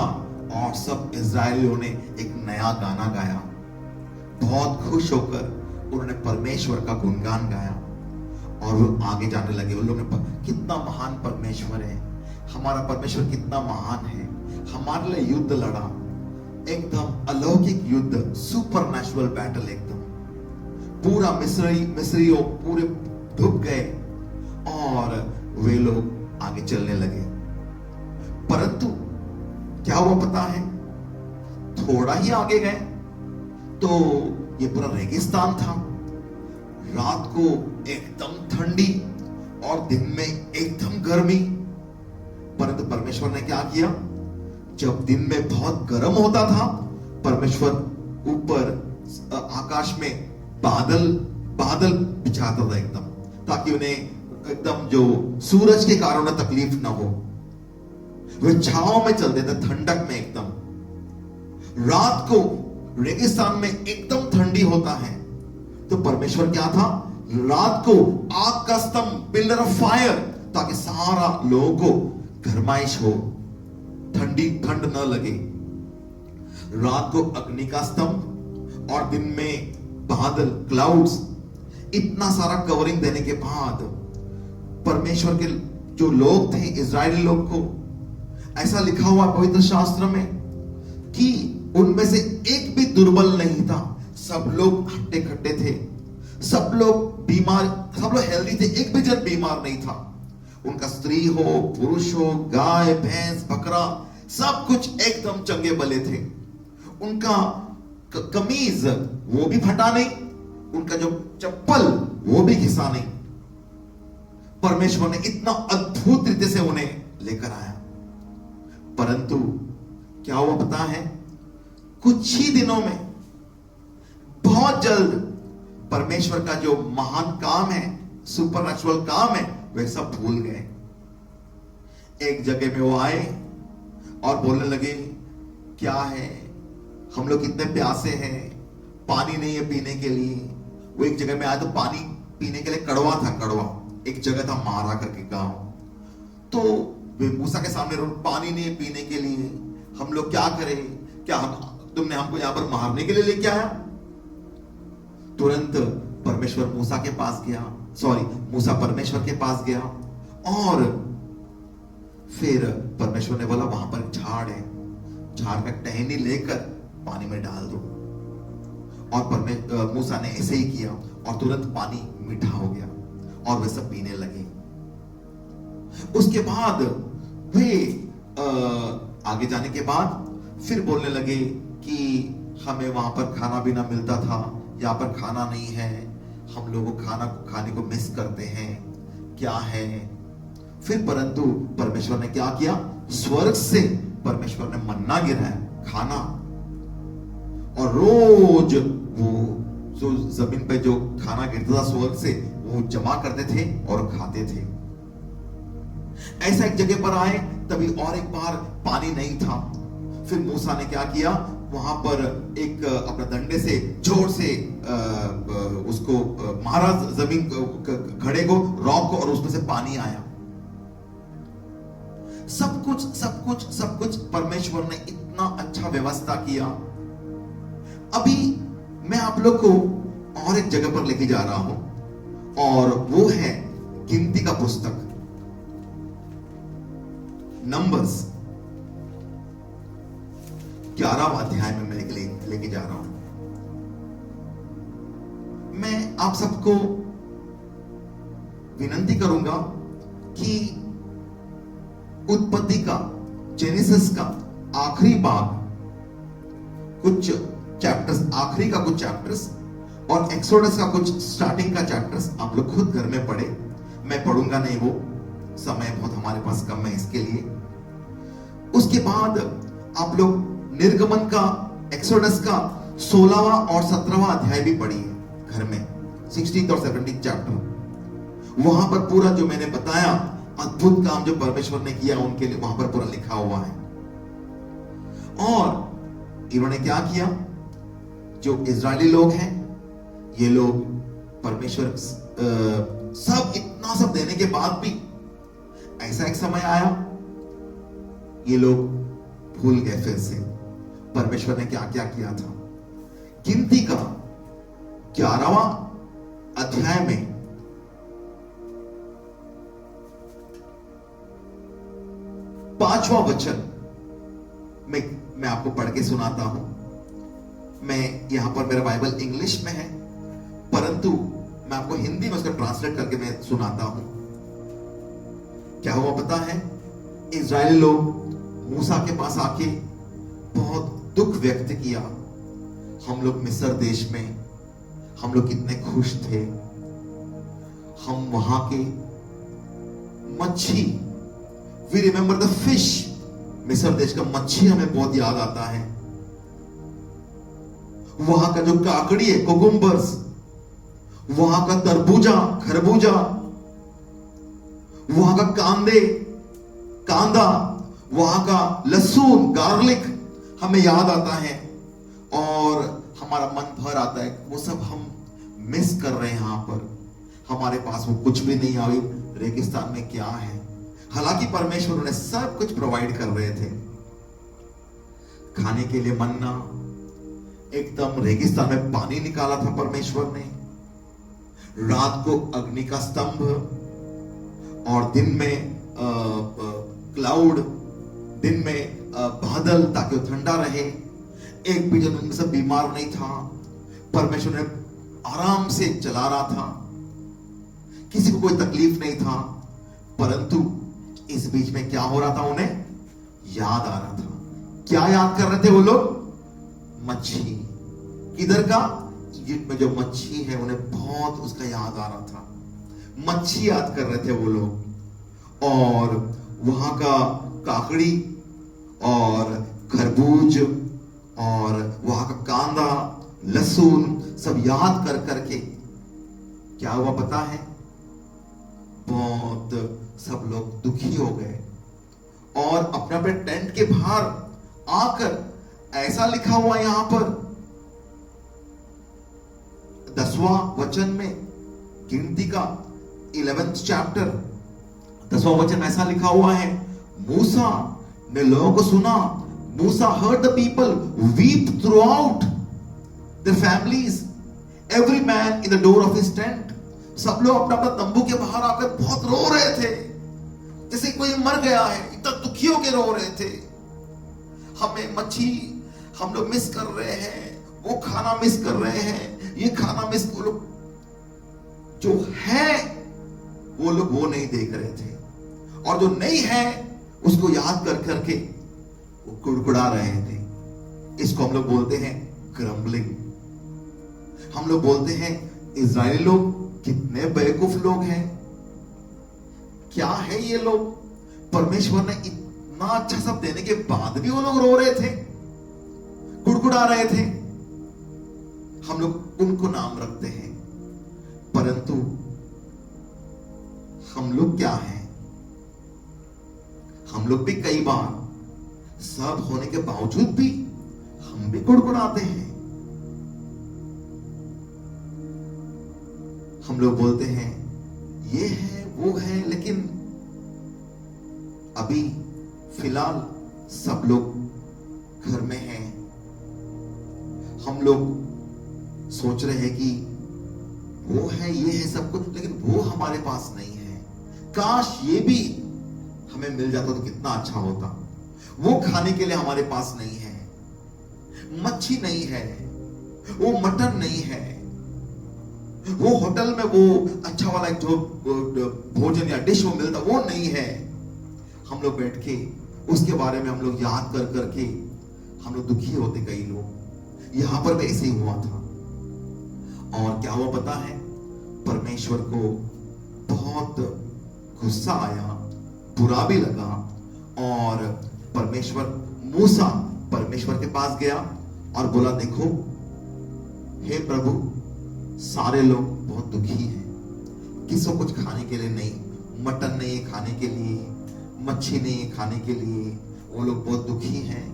और सब इजरायलियों ने एक नया गाना गाया। बहुत खुश होकर उन्होंने परमेश्वर का गुणगान गाया, और वो आगे जाने लगे। उन लोगों ने कितना महान परमेश्वर है, हमारा परमेश्वर कितना महान है, हमारे लिए युद्ध लड़ा, एकदम अलौकिक युद्ध, सुपरनैचुरल बैटल। एकदम पूरा मिस्रियों पूरे डूब गए और वे लोग आगे चलने लगे। परंतु क्या हुआ पता है? थोड़ा ही आगे गए तो ये पूरा रेगिस्तान था। रात को एकदम ठंडी और दिन में एकदम गर्मी। परंतु परमेश्वर ने क्या किया? जब दिन में बहुत गर्म होता था, परमेश्वर ऊपर आकाश में बादल बिछाता था एकदम, ताकि उन्हें एकदम जो सूरज के कारण उन्हें तकलीफ ना हो। वे छांव में चलते थे, ठंडक में एकदम। रात को रेगिस्तान में एकदम ठंडी होता है, तो परमेश्वर क्या था? रात को आग का स्तंभ, पिलर ऑफ फायर, ताकि सारा लोगों को गरमाइश हो, ठंड न लगे। रात को अग्नि का स्तंभ और दिन में बादल, क्लाउड्स, इतना सारा कवरिंग देने के बाद परमेश्वर के जो लोग थे, इजरायली लोग को, ऐसा लिखा हुआ पवित्र शास्त्र में कि उनमें से एक भी दुर्बल नहीं था। सब लोग हट्टे खट्टे थे, सब लोग बीमार, सब लोग हेल्दी थे, एक भी जन बीमार नहीं था। उनका स्त्री हो, पुरुष हो, गाय, भैंस, बकरा, सब कुछ एकदम चंगे भले थे। उनका कमीज वो भी फटा नहीं, उनका जो चप्पल वो भी घिसा नहीं। परमेश्वर ने इतना अद्भुत रीति से उन्हें लेकर आया। परंतु क्या हुआ पता है? कुछ ही दिनों में, बहुत जल्द, परमेश्वर का जो महान काम है, सुपरनैचुरल काम है, वे सब भूल गए। एक जगह में वो आए और बोलने लगे, क्या है, हम लोग कितने प्यासे हैं, पानी नहीं है पीने के लिए। वो एक जगह में आए तो पानी पीने के लिए कड़वा था, कड़वा। एक जगह था मारा करके गांव, तो वे मूसा के सामने पानी नहीं है पीने के लिए, हम लोग क्या करें? क्या तुमने हमको यहां पर मारने के लिए लेके आया? तुरंत परमेश्वर मूसा के पास गया, मूसा परमेश्वर के पास गया, और फिर परमेश्वर ने बोला, वहां पर झाड़ है, झाड़ का टहनी लेकर पानी में डाल दो। और मूसा ने ऐसे ही किया, और तुरंत पानी मीठा हो गया, और वे सब पीने लगे। उसके बाद वे आगे जाने के बाद फिर बोलने लगे कि हमें वहां पर खाना भी ना मिलता था, यहाँ पर खाना नहीं है, हम लोगों खाने को मिस करते हैं, क्या है? फिर परंतु परमेश्वर ने क्या किया? स्वर्ग से परमेश्वर ने मन्ना गिराया, खाना, और रोज वो जो जमीन पे जो खाना गिरता था स्वर्ग से, वो जमा करते थे और खाते थे। ऐसा एक जगह पर आए, तभी और एक बार पानी नहीं था। फिर मूसा ने क्या किया? वहां पर एक अपने डंडे से जोर से उसको मारा, जमीन घड़े को, रॉक को, और उसमें से पानी आया। सब कुछ परमेश्वर ने इतना अच्छा व्यवस्था किया। अभी मैं आप लोग को और एक जगह पर लेके जा रहा हूं, और वो है गिनती का पुस्तक, नंबर्स 11वां अध्याय में मैं लेके जा रहा हूं। मैं आप सबको विनंती करूंगा कि उत्पत्ति का, जेनेसिस का आखिरी भाग, कुछ चैप्टर्स, आखिरी का कुछ चैप्टर्स और एक्सोडस का कुछ स्टार्टिंग का चैप्टर्स आप लोग खुद घर में पढ़े। मैं पढ़ूंगा नहीं, वो समय बहुत हमारे पास कम है इसके लिए। उसके बाद आप लोग निर्गमन का, एक्सोडस का 16वां और 17वां अध्याय भी पढ़िए घर में, 16th और 17th चैप्टर। वहां पर पूरा जो मैंने बताया अद्भुत काम जो परमेश्वर ने किया उनके लिए वहां पर पूरा लिखा हुआ है। और इन्होंने क्या किया, जो इजरायली लोग हैं, ये लोग परमेश्वर सब इतना सब देने के बाद भी ऐसा एक समय आया, ये लोग भूल गए फिर से परमेश्वर ने क्या क्या किया था। गिनती का 11वां अध्याय में 5वां वचन मैं आपको पढ़ के सुनाता हूं। मैं यहां पर मेरा बाइबल इंग्लिश में है, परंतु मैं आपको हिंदी में उसका ट्रांसलेट करके मैं सुनाता हूं। क्या हुआ पता है, इजरायली लोग मूसा के पास आके बहुत दुख व्यक्त किया। हम लोग मिस्र देश में, हम लोग कितने खुश थे, हम वहां के मच्छी, वी रिमेंबर द फिश, मिस्र देश का मच्छी हमें बहुत याद आता है। वहां का जो काकड़ी है, कुकुम्बर्स, वहां का तरबूजा, खरबूजा, वहां का कांदा, वहां का लहसुन, गार्लिक हमें याद आता है और हमारा मन भर आता है। वो सब हम मिस कर रहे हैं। यहां पर हमारे पास वो कुछ भी नहीं आई, रेगिस्तान में क्या है। हालांकि परमेश्वर ने सब कुछ प्रोवाइड कर रहे थे, खाने के लिए मन्ना, एकदम रेगिस्तान में पानी निकाला था परमेश्वर ने, रात को अग्नि का स्तंभ और दिन में क्लाउड, दिन में बादल, ताकि वो ठंडा रहे। एक भी जन उनमें से बीमार नहीं था, परमेश्वर ने आराम से चला रहा था, किसी को कोई तकलीफ नहीं था। परंतु इस बीच में क्या हो रहा था, उन्हें याद आ रहा था। क्या याद कर रहे थे वो लोग? मच्छी। किधर का? इजिप्ट में जो मच्छी है, उन्हें बहुत उसका याद आ रहा था। मच्छी याद कर रहे थे वो लोग, और वहां का काकड़ी और खरबूज और वहां का कांदा, लहसुन सब याद कर करके क्या हुआ पता है, बहुत सब लोग दुखी हो गए और अपने अपने टेंट के बाहर आकर, ऐसा लिखा हुआ यहां पर 10वां वचन में, गिनती का 11th चैप्टर 10वां वचन ऐसा लिखा हुआ है, मूसा ने लोगों को सुना, मूसा heard the people weep throughout their families, every man in the door of his tent। सब लोग अपना अपना तंबू के बाहर आकर बहुत रो रहे थे, जैसे कोई मर गया है, इतना दुखी होकर रो रहे थे। हमें मच्छी हम लोग मिस कर रहे हैं, वो खाना मिस कर रहे हैं, ये खाना मिस, वो लोग जो है वो लोग वो नहीं देख रहे थे, और जो नहीं है उसको याद कर करके वो कुड़कुड़ा रहे थे। इसको हम लोग बोलते हैं ग्रम्बलिंग। हम लोग बोलते हैं इजरायली लोग कितने बेवकूफ लोग हैं, क्या है ये लोग, परमेश्वर ने इतना अच्छा सब देने के बाद भी वो लोग रो रहे थे, कुड़कुड़ा रहे थे। हम लोग उनको नाम रखते हैं, परंतु हम लोग क्या हैं, हम लोग भी कई बार सब होने के बावजूद भी हम भी कुड़कुड़ाते हैं। हम लोग बोलते हैं ये है वो है, लेकिन अभी फिलहाल सब लोग घर में हैं। हम लोग सोच रहे हैं कि वो है, ये है सब कुछ, लेकिन वो हमारे पास नहीं है। काश ये भी हमें मिल जाता तो कितना अच्छा होता। वो खाने के लिए हमारे पास नहीं है, मच्छी नहीं है, वो मटन नहीं है, वो होटल में वो अच्छा वाला जो भोजन या डिश वो मिलता वो नहीं है। हम लोग बैठ के उसके बारे में हम लोग याद कर करके हम लोग दुखी होते। कई लोग यहां पर भी ऐसे ही हुआ था। और क्या हुआ पता है, परमेश्वर को बहुत गुस्सा आया, बुरा भी लगा। और मूसा परमेश्वर के पास गया और बोला, देखो हे प्रभु, सारे लोग बहुत दुखी हैं, किसी को कुछ खाने के लिए नहीं, मटन नहीं है खाने के लिए, मच्छी नहीं है खाने के लिए, वो लोग बहुत दुखी हैं।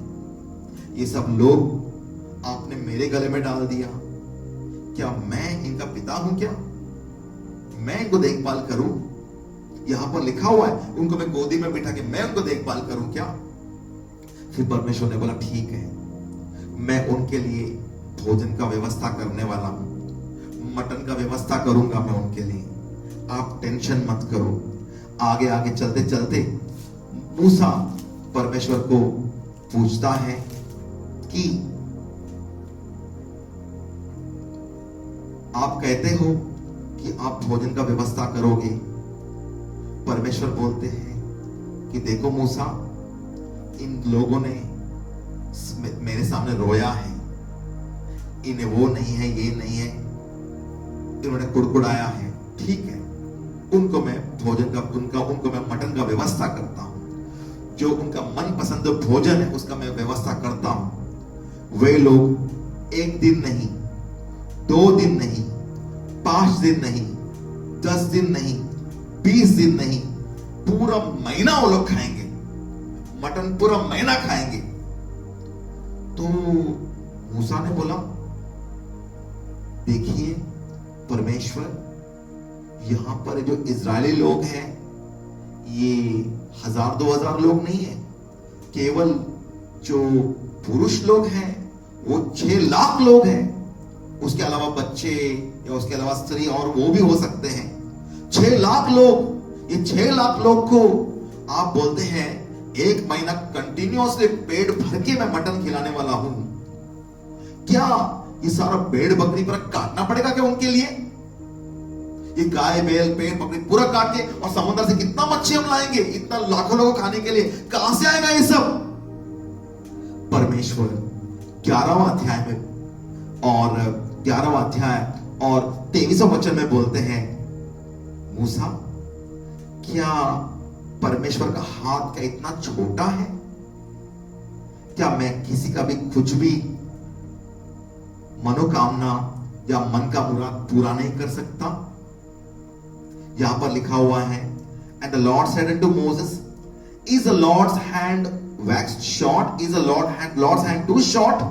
ये सब लोग आपने मेरे गले में डाल दिया। क्या मैं इनका पिता हूं? क्या मैं इनको देखभाल करूं? यहां पर लिखा हुआ है उनको मैं गोदी में बिठा के मैं उनको देखभाल करूं क्या? फिर परमेश्वर ने बोला, ठीक है, मैं उनके लिए भोजन का व्यवस्था करने वाला हूं, मटन का व्यवस्था करूंगा मैं उनके लिए, आप टेंशन मत करो। आगे आगे चलते चलते मूसा परमेश्वर को पूछता है कि आप कहते हो कि आप भोजन का व्यवस्था करोगे। परमेश्वर बोलते हैं कि देखो मूसा, इन लोगों ने मेरे सामने रोया है, इन्हें वो नहीं है, ये नहीं है, इन्होंने कुड़कुड़ाया है, ठीक है, उनको मैं भोजन का उनको मैं मटन का व्यवस्था करता हूं, जो उनका मनपसंद भोजन है उसका मैं व्यवस्था करता हूं। वे लोग 1 दिन नहीं, 2 दिन नहीं, 5 दिन नहीं, 10 दिन नहीं, 20 दिन नहीं, पूरा महीना वो लोग खाएंगे मटन, पूरा महीना खाएंगे। तो मूसा ने बोला, देखिए परमेश्वर, यहां पर जो इजरायली लोग हैं ये 1000-2000 लोग नहीं है, केवल जो पुरुष लोग हैं वो 6 लाख लोग हैं, उसके अलावा बच्चे या उसके अलावा स्त्री और वो भी हो सकते हैं। 6 लाख लोग, ये 6 लाख लोग को आप बोलते हैं 1 महीना कंटिन्यूअसली पेट भर के मैं मटन खिलाने वाला हूं। क्या ये सारा भेड़ बकरी पूरा काटना पड़ेगा क्या उनके लिए? ये गाय बैल पेड़ बकरी पूरा काट के, और समुद्र से कितना मच्छी हम लाएंगे इतना लाखों लोगों खाने के लिए? कहां से आएगा ये सब? परमेश्वर 11वां अध्याय में और 11वां अध्याय और 23वां वचन में बोलते हैं, मूसा, क्या परमेश्वर का हाथ क्या इतना छोटा है? क्या मैं किसी का भी कुछ भी मनोकामना या मन का मुराद पूरा नहीं कर सकता? यहां पर लिखा हुआ है, and the Lord said unto Moses, is the Lord's hand waxed short? Is the Lord's hand too short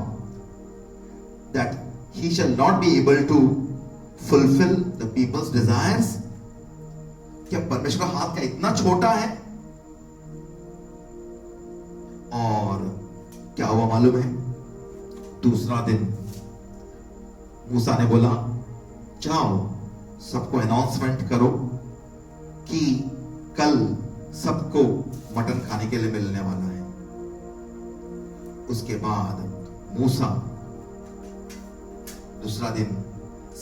that he shall not be able to fulfill the people's desires? क्या परमेश्वर का हाथ क्या इतना छोटा है? और क्या हुआ मालूम है? दूसरा दिन मूसा ने बोला, जाओ सबको अनाउंसमेंट करो कि कल सबको मटन खाने के लिए मिलने वाला है। उसके बाद मूसा दूसरा दिन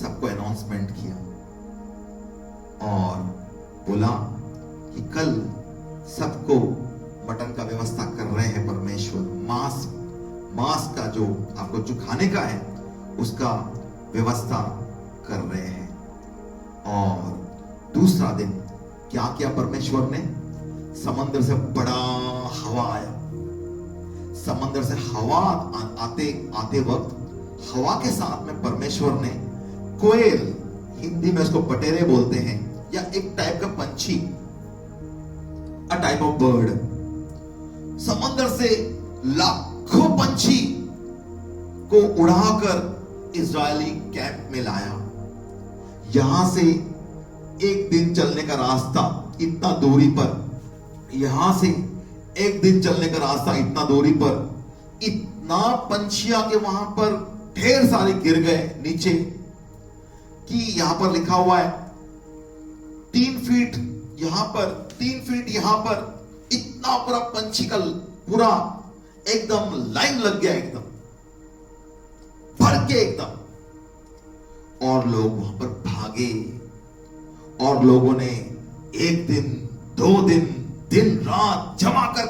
सबको अनाउंसमेंट किया और बोला कि कल सबको मटन का व्यवस्था कर रहे हैं परमेश्वर, मांस का जो आपको जो खाने का है उसका व्यवस्था कर रहे हैं। और दूसरा दिन क्या किया परमेश्वर ने? समंदर से बड़ा हवा आया। समंदर से हवा आते वक्त हवा के साथ में परमेश्वर ने कोयल, हिंदी में उसको बटेरे बोलते हैं, या एक टाइप का पंछी, अ टाइप ऑफ बर्ड, समंदर से लाखों पंछी को उड़ाकर इजरायली कैंप में लाया। यहां से 1 दिन चलने का रास्ता इतना दूरी पर, यहां से 1 दिन चलने का रास्ता इतना दूरी पर, इतना पंछियां के वहां पर ढेर सारे गिर गए नीचे, कि यहां पर लिखा हुआ है 3 फीट यहां पर, 3 फीट यहां पर, इतना पूरा पंछी का पूरा एकदम लाइन लग गया, एकदम भर के एकदम। और लोग वहां पर भागे और लोगों ने एक दिन, 2 दिन, दिन रात जमा कर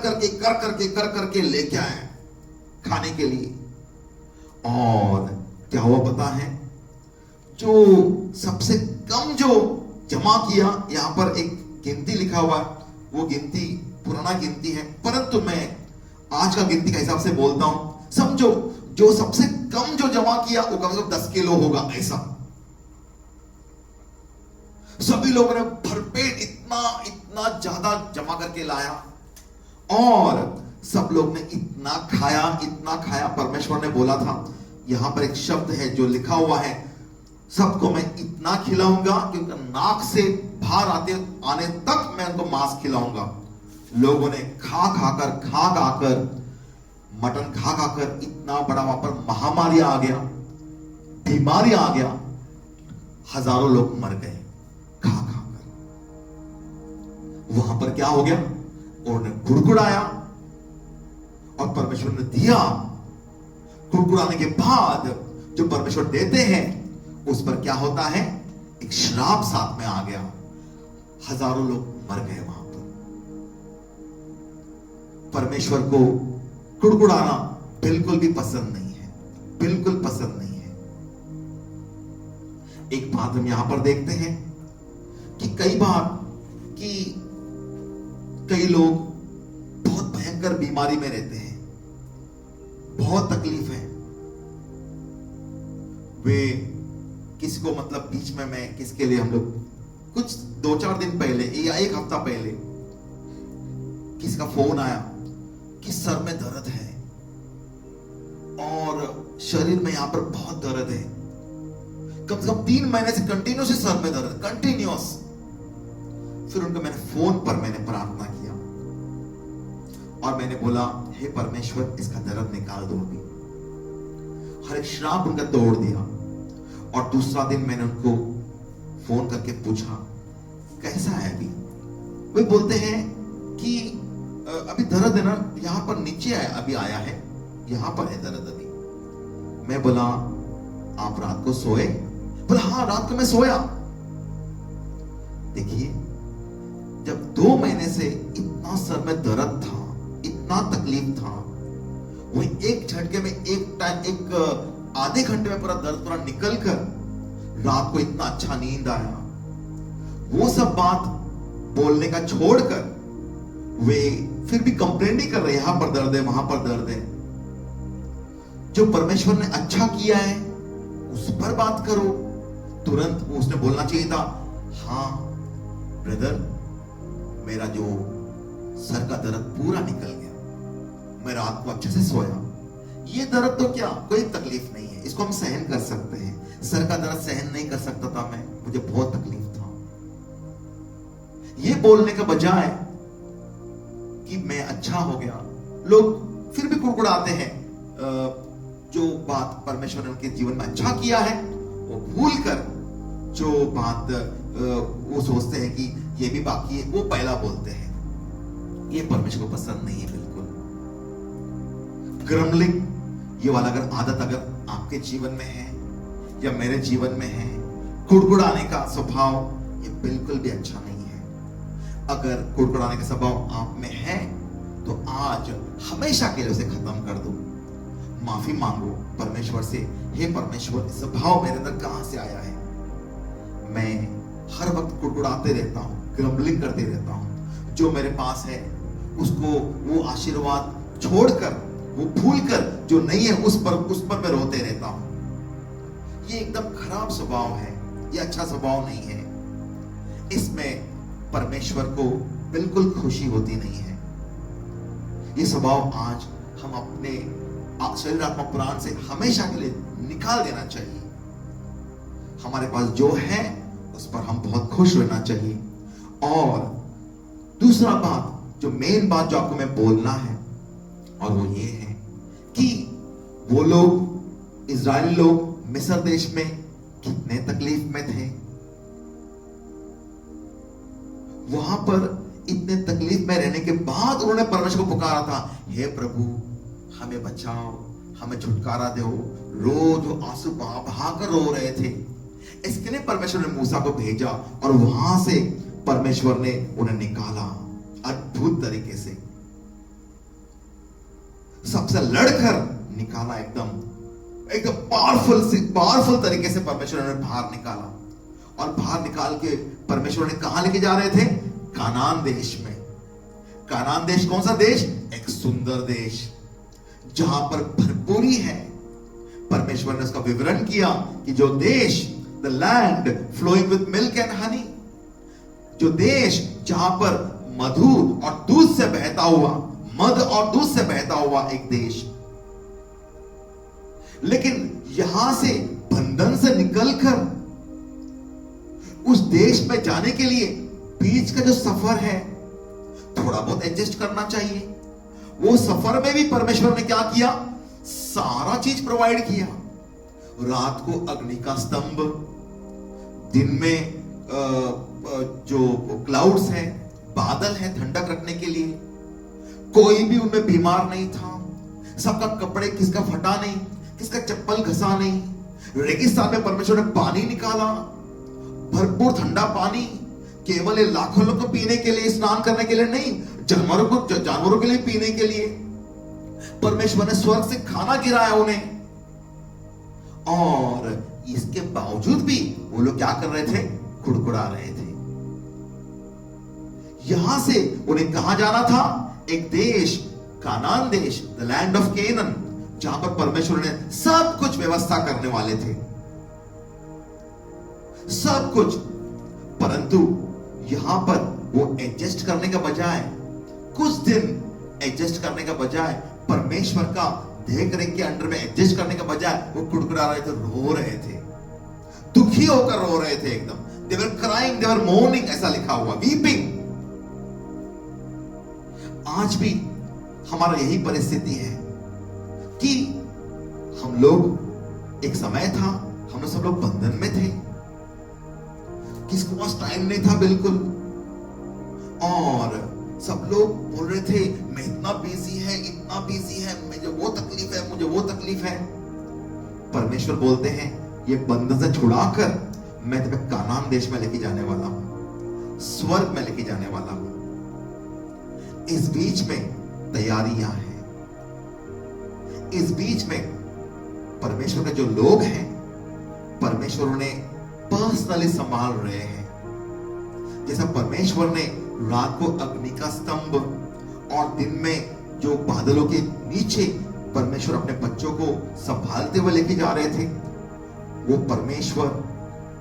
करके लेके आए खाने के लिए। और क्या हुआ पता है, जो सबसे कम जो जमा किया, यहां पर एक गिनती लिखा हुआ है, वो गिनती पुराना गिनती है, परंतु मैं आज का गिनती के हिसाब से बोलता हूं। समझो, जो सबसे कम जो जमा किया वो कम से कम 10 किलो होगा। ऐसा सभी लोगों ने भरपेट इतना ज्यादा जमा करके लाया और सब लोग ने इतना खाया। परमेश्वर ने बोला था, यहां पर एक शब्द है जो लिखा हुआ है, सबको मैं इतना खिलाऊंगा क्योंकि नाक से बाहर आने तक मैं उनको मांस खिलाऊंगा। लोगों ने खा खाकर मटन खा खाकर इतना बड़ा वहां पर महामारी आ गया, बीमारी आ गया, हजारों लोग मर गए खा खाकर। वहां पर क्या हो गया, उन्होंने गुड़गुड़ाया और परमेश्वर ने दिया। गुड़गुड़ाने के बाद जो परमेश्वर देते हैं उस पर क्या होता है, एक श्राप साथ में आ गया, हजारों लोग मर गए वहां पर। परमेश्वर को गुड़गुड़ाना बिल्कुल भी पसंद नहीं है, बिल्कुल पसंद नहीं है। एक बात हम यहां पर देखते हैं कि कई बार कि कई लोग बहुत भयंकर बीमारी में रहते हैं, बहुत तकलीफ है, वे किसी को मतलब बीच में मैं किसके लिए हम लोग कुछ 2-4 दिन पहले या 1 हफ्ता पहले किसी का फोन आया कि सर में दर्द है और शरीर में यहां पर बहुत दर्द है, कम से कम 3 महीने से कंटिन्यूस सर में दर्द, कंटिन्यूस। फिर उनको मैंने फोन पर प्रार्थना किया और मैंने बोला, हे परमेश्वर इसका दर्द निकाल दो अभी। हर एक श्राप उनका तोड़ दिया। और दूसरा दिन मैंने उनको फोन करके पूछा कैसा है अभी। वे बोलते हैं कि अभी दर्द है ना, यहां पर नीचे आया, अभी आया है, यहां पर है दर्द अभी। मैं बोला आप रात को सोए? बोला हाँ रात को मैं सोया। देखिए, जब 2 महीने से इतना सर में दर्द था, इतना तकलीफ था, वही एक झटके में एक आधे घंटे में पूरा दर्द पूरा निकल कर रात को इतना अच्छा नींद आया। वो सब बात बोलने का छोड़कर वे फिर भी कंप्लेंट नहीं कर रहे, यहां पर दर्द है, वहां पर दर्द है। जो परमेश्वर ने अच्छा किया है उस पर बात करो। तुरंत उसने बोलना चाहिए था, हाँ ब्रदर मेरा जो सर का दर्द पूरा निकल गया, मैं रात को अच्छे से सोया। ये दर्द तो क्या कोई तकलीफ नहीं है, इसको हम सहन कर सकते हैं। सर का दर्द सहन नहीं कर सकता था मैं, मुझे बहुत तकलीफ था। ये बोलने के बजाय कि मैं अच्छा हो गया, लोग फिर भी कुड़कुड़ाते हैं। जो बात परमेश्वर ने उनके जीवन में अच्छा किया है वो भूल कर जो बात वो सोचते हैं कि ये भी बाकी है, वो पहला बोलते हैं। ये परमेश्वर को पसंद नहीं है बिल्कुल। ग्रम्बलिंग ये वाला अगर आदत अगर आपके जीवन में है या मेरे जीवन में है, कुड़कुड़ाने का स्वभाव, ये बिल्कुल भी अच्छा नहीं है। अगर कुड़कुड़ाने का स्वभाव आप में है तो आज हमेशा के लिए उसे खत्म कर दो। माफी मांगो परमेश्वर से, हे परमेश्वर इस स्वभाव मेरे अंदर कहां से आया है। मैं हर वक्त कुड़कुड़ाते रहता हूं, ग्रम्बलिंग करते रहता हूं। जो मेरे पास है उसको वो आशीर्वाद छोड़कर, वो भूल कर जो नहीं है उस पर मैं रोते रहता हूं। ये एकदम खराब स्वभाव है, ये अच्छा स्वभाव नहीं है। इसमें परमेश्वर को बिल्कुल खुशी होती नहीं है। ये स्वभाव आज हम अपने शरीर आत्मा प्राण से हमेशा के लिए निकाल देना चाहिए। हमारे पास जो है उस पर हम बहुत खुश रहना चाहिए। और दूसरा बात, जो मेन बात जो आपको मैं बोलना है, और वो ये है कि वो लोग, इजरायली लोग मिस्र देश में कितने तकलीफ में थे। वहां पर इतने तकलीफ में रहने के बाद उन्होंने परमेश्वर को पुकारा था, हे प्रभु हमें बचाओ, हमें छुटकारा दो। रोज आंसू बहा कर रो रहे थे, इसके लिए परमेश्वर ने मूसा को भेजा और वहां से परमेश्वर ने उन्हें निकाला अद्भुत तरीके से, सबसे लड़कर निकाला, एकदम पावरफुल तरीके से परमेश्वर ने बाहर निकाला। और बाहर निकाल के परमेश्वर ने कहां लेके जा रहे थे? कानान देश में। कानान देश कौन सा देश? एक सुंदर देश जहां पर भरपूरी है। परमेश्वर ने उसका विवरण किया कि जो देश, the land flowing with milk and honey, जो देश जहां पर मधु और दूध से बहता हुआ, मध और दूध से बहता हुआ एक देश। लेकिन यहां से बंधन से निकलकर उस देश में जाने के लिए बीच का जो सफर है, थोड़ा बहुत एडजस्ट करना चाहिए। वो सफर में भी परमेश्वर ने क्या किया? सारा चीज प्रोवाइड किया। रात को अग्नि का स्तंभ, दिन में जो क्लाउड्स हैं, बादल है ठंडक रखने के लिए। कोई भी उनमें बीमार नहीं था, सबका कपड़े किसका फटा नहीं, किसका चप्पल घसा नहीं। रेगिस्तान में परमेश्वर ने पानी निकाला, भरपूर ठंडा पानी, केवल ये लाखों लोग को पीने के लिए, स्नान करने के लिए नहीं, जानवरों के लिए पीने के लिए। परमेश्वर ने स्वर्ग से खाना गिराया उन्हें। और इसके बावजूद भी वो लोग क्या कर रहे थे? कुड़कुड़ा रहे थे। यहां से उन्हें कहां जाना था? एक देश, कानान देश, द लैंड ऑफ केनन, जहां पर परमेश्वर ने सब कुछ व्यवस्था करने वाले थे, सब कुछ। परंतु यहां पर वो एडजस्ट करने का बजाय, कुछ दिन एडजस्ट करने का बजाय, परमेश्वर का देख रेख के अंडर में एडजस्ट करने का बजाय वो कुड़कुड़ा रहे थे, रो रहे थे, दुखी होकर रो रहे थे एकदम। They were crying, they were mourning, ऐसा लिखा हुआ, weeping। आज भी हमारा यही परिस्थिति है कि हम लोग, एक समय था हम लोग सब लोग बंधन में थे, किसके पास टाइम नहीं था बिल्कुल, और सब लोग बोल रहे थे मैं इतना बिजी है, मुझे वो तकलीफ है। परमेश्वर बोलते हैं ये बंधन से छुड़ाकर मैं तुम्हें कानान देश में लेके जाने वाला हूं, स्वर्ग में लेके जाने वाला हूं। इस बीच में तैयारियां हैं, इस बीच में परमेश्वर के जो लोग हैं, परमेश्वर उन्हें पर्सनली संभाल रहे हैं। जैसा परमेश्वर ने रात को अग्नि का स्तंभ और दिन में जो बादलों के नीचे परमेश्वर अपने बच्चों को संभालते हुए लेके जा रहे थे, वो परमेश्वर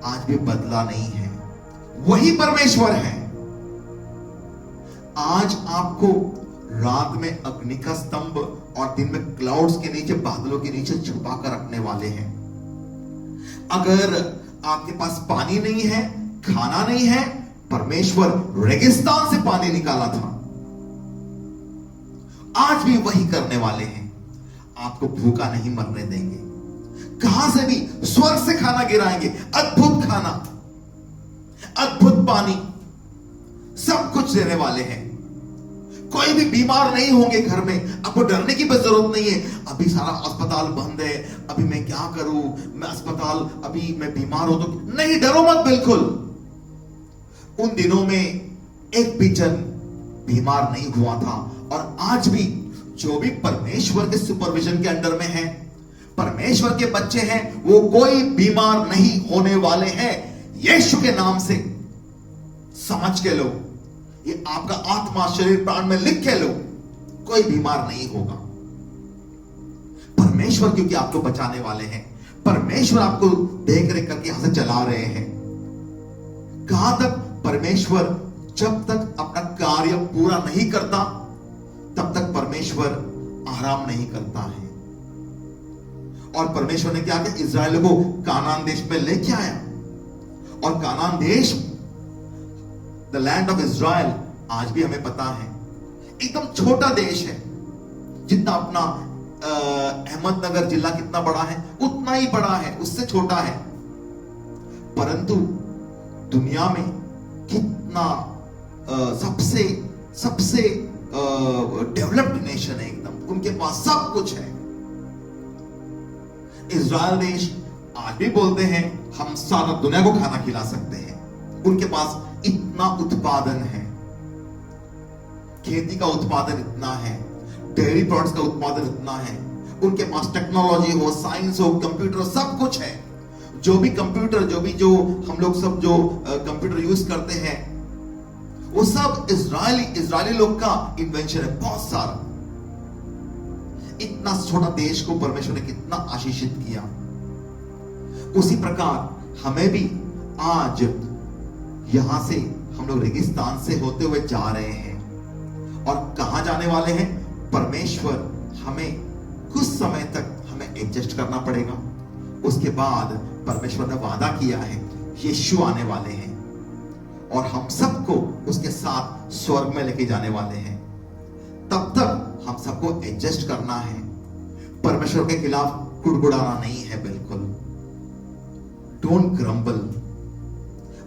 आज भी बदला नहीं है, वही परमेश्वर है। आज आपको रात में अग्नि का स्तंभ और दिन में क्लाउड्स के नीचे, बादलों के नीचे छुपा कर रखने वाले हैं। अगर आपके पास पानी नहीं है, खाना नहीं है, परमेश्वर रेगिस्तान से पानी निकाला था, आज भी वही करने वाले हैं। आपको भूखा नहीं मरने देंगे, कहां से भी स्वर्ग से खाना गिराएंगे, अद्भुत खाना, अद्भुत पानी, सब कुछ देने वाले हैं। कोई भी बीमार नहीं होंगे घर में, आपको डरने की बस जरूरत नहीं है। अभी सारा अस्पताल बंद है, अभी मैं क्या करूं, मैं अस्पताल, अभी मैं बीमार हूं तो नहीं, डरो मत बिल्कुल। उन दिनों में एक भी जन बीमार नहीं हुआ था। और आज भी जो भी परमेश्वर के सुपरविजन के अंडर में है, परमेश्वर के बच्चे हैं, वो कोई बीमार नहीं होने वाले हैं। यीशु के नाम से समझ के लो, ये आपका आत्मा शरीर प्राण में लिख के लो, कोई बीमार नहीं होगा। परमेश्वर क्योंकि आपको बचाने वाले हैं, परमेश्वर आपको देख रेख करके यहां से चला रहे हैं। कहां तक? परमेश्वर जब तक अपना कार्य पूरा नहीं करता, तब तक परमेश्वर आराम नहीं करता है। और परमेश्वर ने क्या किया? इस्राएल को कानान देश में लेके आया। और कानान देश, द लैंड ऑफ इज़राइल, आज भी हमें पता है एकदम छोटा देश है। जितना अपना अहमदनगर जिला कितना बड़ा है, उतना ही बड़ा है, उससे छोटा है। परंतु दुनिया में कितना सबसे डेवलप्ड नेशन है एकदम, उनके पास सब कुछ है। इज़राइल देश आज भी बोलते हैं हम सारा दुनिया को खाना खिला सकते हैं। उनके पास इतना उत्पादन है, खेती का उत्पादन इतना है, डेयरी प्रोडक्ट्स का उत्पादन इतना है, उनके पास टेक्नोलॉजी हो, साइंस हो, कंप्यूटर, सब कुछ है। जो भी कंप्यूटर, जो हम लोग सब जो कंप्यूटर यूज करते हैं, वो सब इजरायली लोग का इन्वेंशन है, बहुत सारा। इतना छोटा देश को परमेश्वर ने कितना आशीषित किया। उसी प्रकार हमें भी आज यहां से हम लोग रेगिस्तान से होते हुए जा रहे हैं और कहां जाने वाले हैं? परमेश्वर हमें कुछ समय तक हमें एडजस्ट करना पड़ेगा। उसके बाद परमेश्वर ने वादा किया है यीशु आने वाले हैं और हम सबको उसके साथ स्वर्ग में लेके जाने वाले हैं। तब तक हम सबको एडजस्ट करना है। परमेश्वर के खिलाफ कुड़कुड़ाना नहीं है, बिल्कुल। Don't grumble.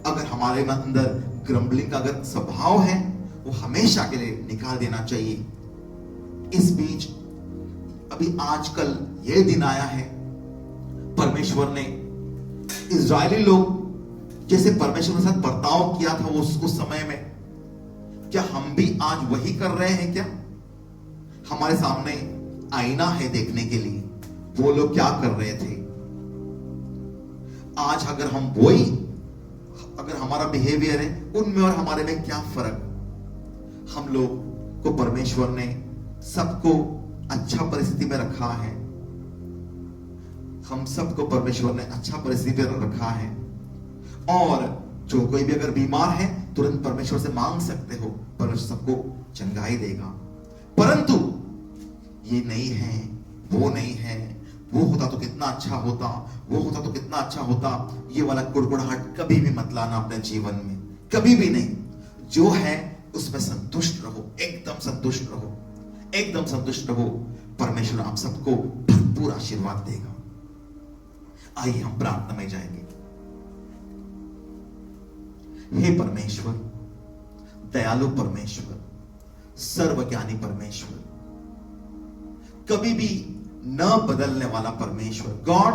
अगर हमारे अंदर ग्रम्बलिंग का अगर स्वभाव है, वो हमेशा के लिए निकाल देना चाहिए। इस बीच अभी आजकल ये दिन आया है, परमेश्वर ने इजरायली लोग जैसे परमेश्वर के साथ बर्ताव किया था उस समय में, क्या हम भी आज वही कर रहे हैं? क्या हमारे सामने आईना है देखने के लिए, वो लोग क्या कर रहे थे? आज अगर हम वही, अगर हमारा बिहेवियर है, उनमें और हमारे में क्या फर्क? हम लोग को परमेश्वर ने सबको अच्छा परिस्थिति में रखा है। हम सबको परमेश्वर ने अच्छा परिस्थिति में रखा है और जो कोई भी अगर बीमार है तुरंत परमेश्वर से मांग सकते हो, परमेश्वर सबको चंगाई देगा। परंतु ये नहीं है, वो नहीं है, वो होता तो कितना अच्छा होता, वो होता तो कितना अच्छा होता, ये वाला कुड़कुड़ाहट कभी भी मत लाना अपने जीवन में, कभी भी नहीं। जो है उसमें संतुष्ट रहो, एकदम संतुष्ट रहो, एकदम संतुष्ट रहो। परमेश्वर आप सबको भरपूर आशीर्वाद देगा। आइए हम प्रार्थना में जाएंगे। हे परमेश्वर, दयालु परमेश्वर, सर्वज्ञानी परमेश्वर, कभी भी न बदलने वाला परमेश्वर, God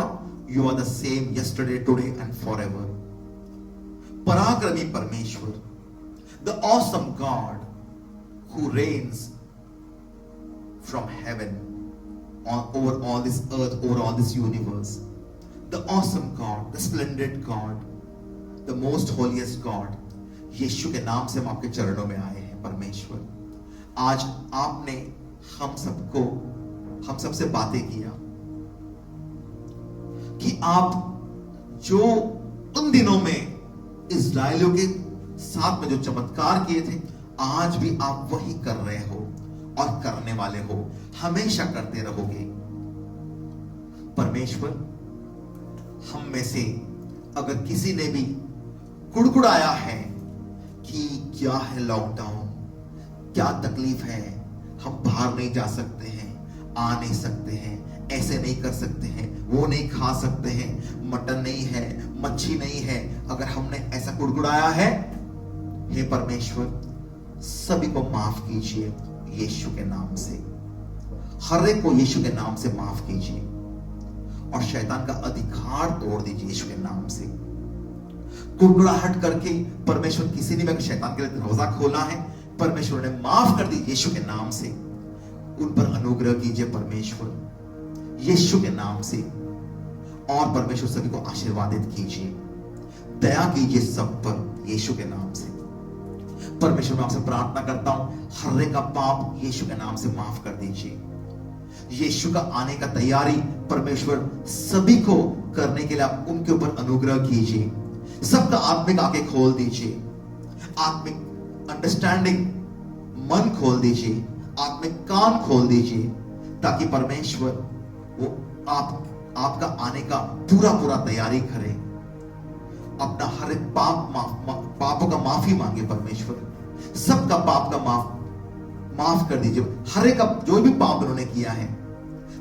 you are the same yesterday, today and forever. पराक्रमी परमेश्वर, the awesome God who reigns from heaven over all this earth, over all this universe, the awesome God, the splendid God, the most holiest God, यीशु के नाम से हम आपके चरणों में आए हैं। परमेश्वर, आज आपने हम सबसे बातें किया कि आप जो उन दिनों में इजरायलियों के साथ में जो चमत्कार किए थे, आज भी आप वही कर रहे हो और करने वाले हो, हमेशा करते रहोगे। परमेश्वर, हम में से अगर किसी ने भी कुड़कुड़ाया है कि क्या है लॉकडाउन, क्या तकलीफ है, हम बाहर नहीं जा सकते हैं, आ नहीं सकते हैं, ऐसे नहीं कर सकते हैं, वो नहीं खा सकते हैं, मटन नहीं है, मच्छी नहीं है, अगर हमने ऐसा कुड़कुड़ाया है, हे परमेश्वर सभी को माफ कीजिए यीशु के नाम से। हर एक को यीशु के नाम से माफ कीजिए और शैतान का अधिकार तोड़ दीजिए यीशु के नाम से। कुड़कुड़ाहट करके परमेश्वर किसी ने भी शैतान के लिए दरवाजा खोला है, परमेश्वर ने माफ कर दी यीशु के नाम से। उन पर अनुग्रह कीजिए परमेश्वर यीशु के नाम से, और परमेश्वर सभी को आशीर्वादित कीजिए, दया कीजिए सब पर यीशु के नाम से। परमेश्वर मैं आपसे प्रार्थना करता हूं, हर एक का पाप यीशु के नाम से माफ कर दीजिए। यीशु का आने का तैयारी परमेश्वर सभी को करने के लिए आप उनके ऊपर अनुग्रह कीजिए। सबका आत्मिक आंखें खोल दीजिए, आत्मिक अंडरस्टैंडिंग मन खोल दीजिए, आत्मिक कान खोल दीजिए, ताकि परमेश्वर वो आपका आने का पूरा तैयारी करें। अपना हर एक पापों का माफी मांगे परमेश्वर, सबका पाप का माफ कर दीजिए। हर एक का जो भी पाप उन्होंने किया है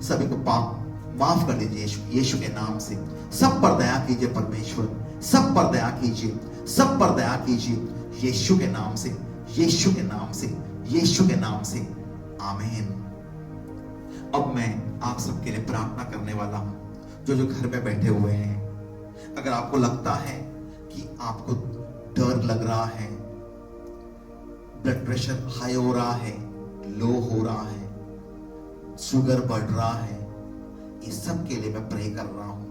सभी को पाप माफ कर दीजिए यीशु के नाम से। सब पर दया कीजिए परमेश्वर, सब पर दया कीजिए, सब पर दया कीजिए यीशु के नाम से, यीशु के नाम से, यीशु के नाम से, आमीन। अब मैं आप सबके लिए प्रार्थना करने वाला हूं, जो घर में बैठे हुए हैं। अगर आपको लगता है कि आपको डर लग रहा है, ब्लड प्रेशर हाई हो रहा है, लो हो रहा है, शुगर बढ़ रहा है, इस सब के लिए मैं प्रे कर रहा हूं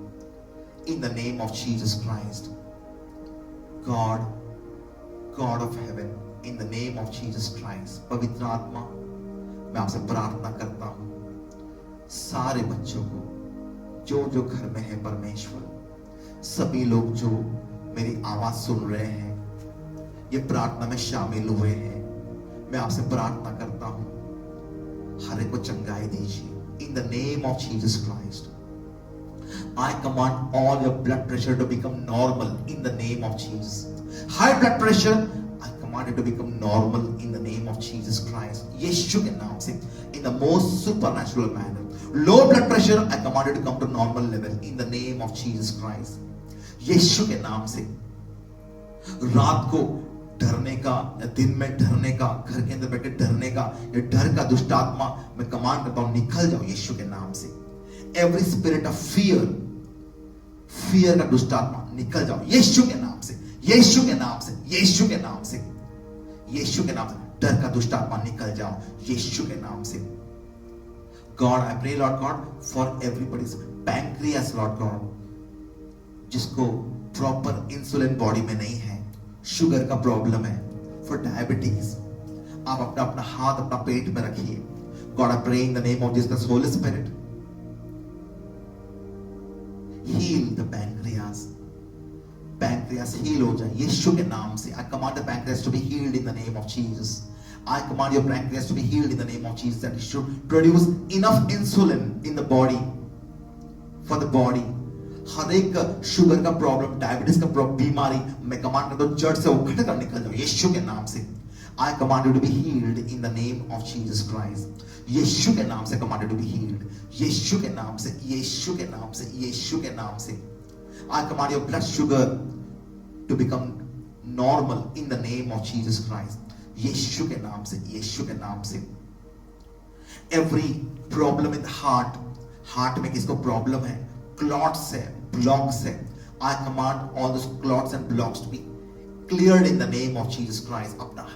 इन the name of Jesus Christ. God of haven, in the name of Jesus Christ, पवित्र आत्मा, मैं आपसे प्रार्थना करता हूं सारे बच्चों को जो जो घर में है परमेश्वर, सभी लोग जो मेरी आवाज सुन रहे हैं, ये प्रार्थना में शामिल हुए हैं, मैं आपसे प्रार्थना करता हूं हर एक को चंगाई दीजिए इन the name of Jesus Christ. I command all your blood pressure to become normal in the name of Jesus. High blood pressure, I command it to become normal in the name of Jesus Christ. यीशु के नाम से in the most supernatural manner. Low blood pressure, I command it to come to normal level in the name of Jesus Christ. यीशु के नाम से रात को डरने का या दिन में डरने का, घर के अंदर बैठे डरने का, ये डर का दुष्ट आत्मा मैं कमांड करता हूं निकल जाओ यीशु के नाम से। Every spirit of fear, fear का दुष्ट आत्मा निकल जाओ यीशु के नाम से, यीशु के नाम से, यीशु के नाम से, यीशु के नाम से। डर का दुष्ट आत्मा निकल जाओ यीशु के नाम से। God I pray Lord God for everybody's pancreas Lord God, जिसको प्रॉपर इंसुलिन बॉडी में नहीं है, शुगर का प्रॉब्लम है, फॉर डायबिटीज, आप अपना अपना हाथ अपना पेट में रखिए। God I pray in the name of Jesus Holy Spirit, heal the pancreas, pancreas heal हो जाए यीशु के नाम से। I command the pancreas to be healed in the name of Jesus. I command your pancreas to be healed in the name of Jesus, that it should produce enough insulin in the body, for the body. हर एक sugar का problem, diabetes का बीमारी मैं command करता हूं जड़ से उखड़ कर निकल जाओ यीशु के नाम से। I command you to be healed in the name of Jesus Christ. यीशु के नाम से command you to be healed. यीशु के नाम से, यीशु के नाम से, यीशु के नाम से। I command your blood sugar to become normal in the name of Jesus Christ. यीशु के नाम से, यीशु के नाम से। Every problem in the heart, heart में किसको प्रॉब्लम है, clots है, blocks है, I command all those clots and blocks to be cleared in the name of Jesus Christ. अपना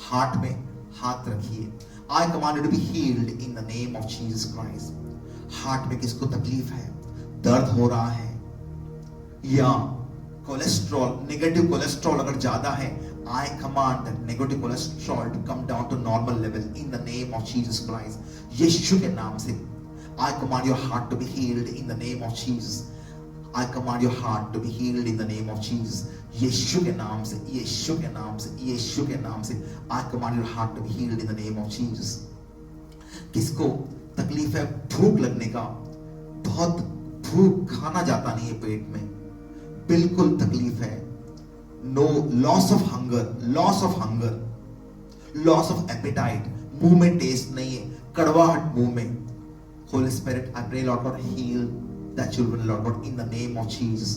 हार्ट में हाथ रखिए। I command you to be healed in the name of Jesus Christ. Heart में किसको तकलीफ है, दर्द हो रहा है, या कोलेस्ट्रॉल, नेगेटिव कोलेस्ट्रॉल अगर ज्यादा है, I command that negative cholesterol to come down to normal level in the name of Jesus Christ. यीशु के नाम से I command your heart to be healed in the name of Jesus. I command your heart to be healed in the name of Jesus. यीशु के नाम से, यीशु के नाम से, यीशु के नाम से I command your heart to be healed in the name of Jesus. किसको तकलीफ है भूख लगने का, बहुत भूख, खाना जाता नहीं है पेट में, बिल्कुल तकलीफ है, no loss of hunger, loss of hunger, loss of appetite, मुंह में टेस्ट नहीं है, कड़वाहट मुंह में, Holy Spirit, I pray Lord God, heal that children Lord God in the name of Jesus.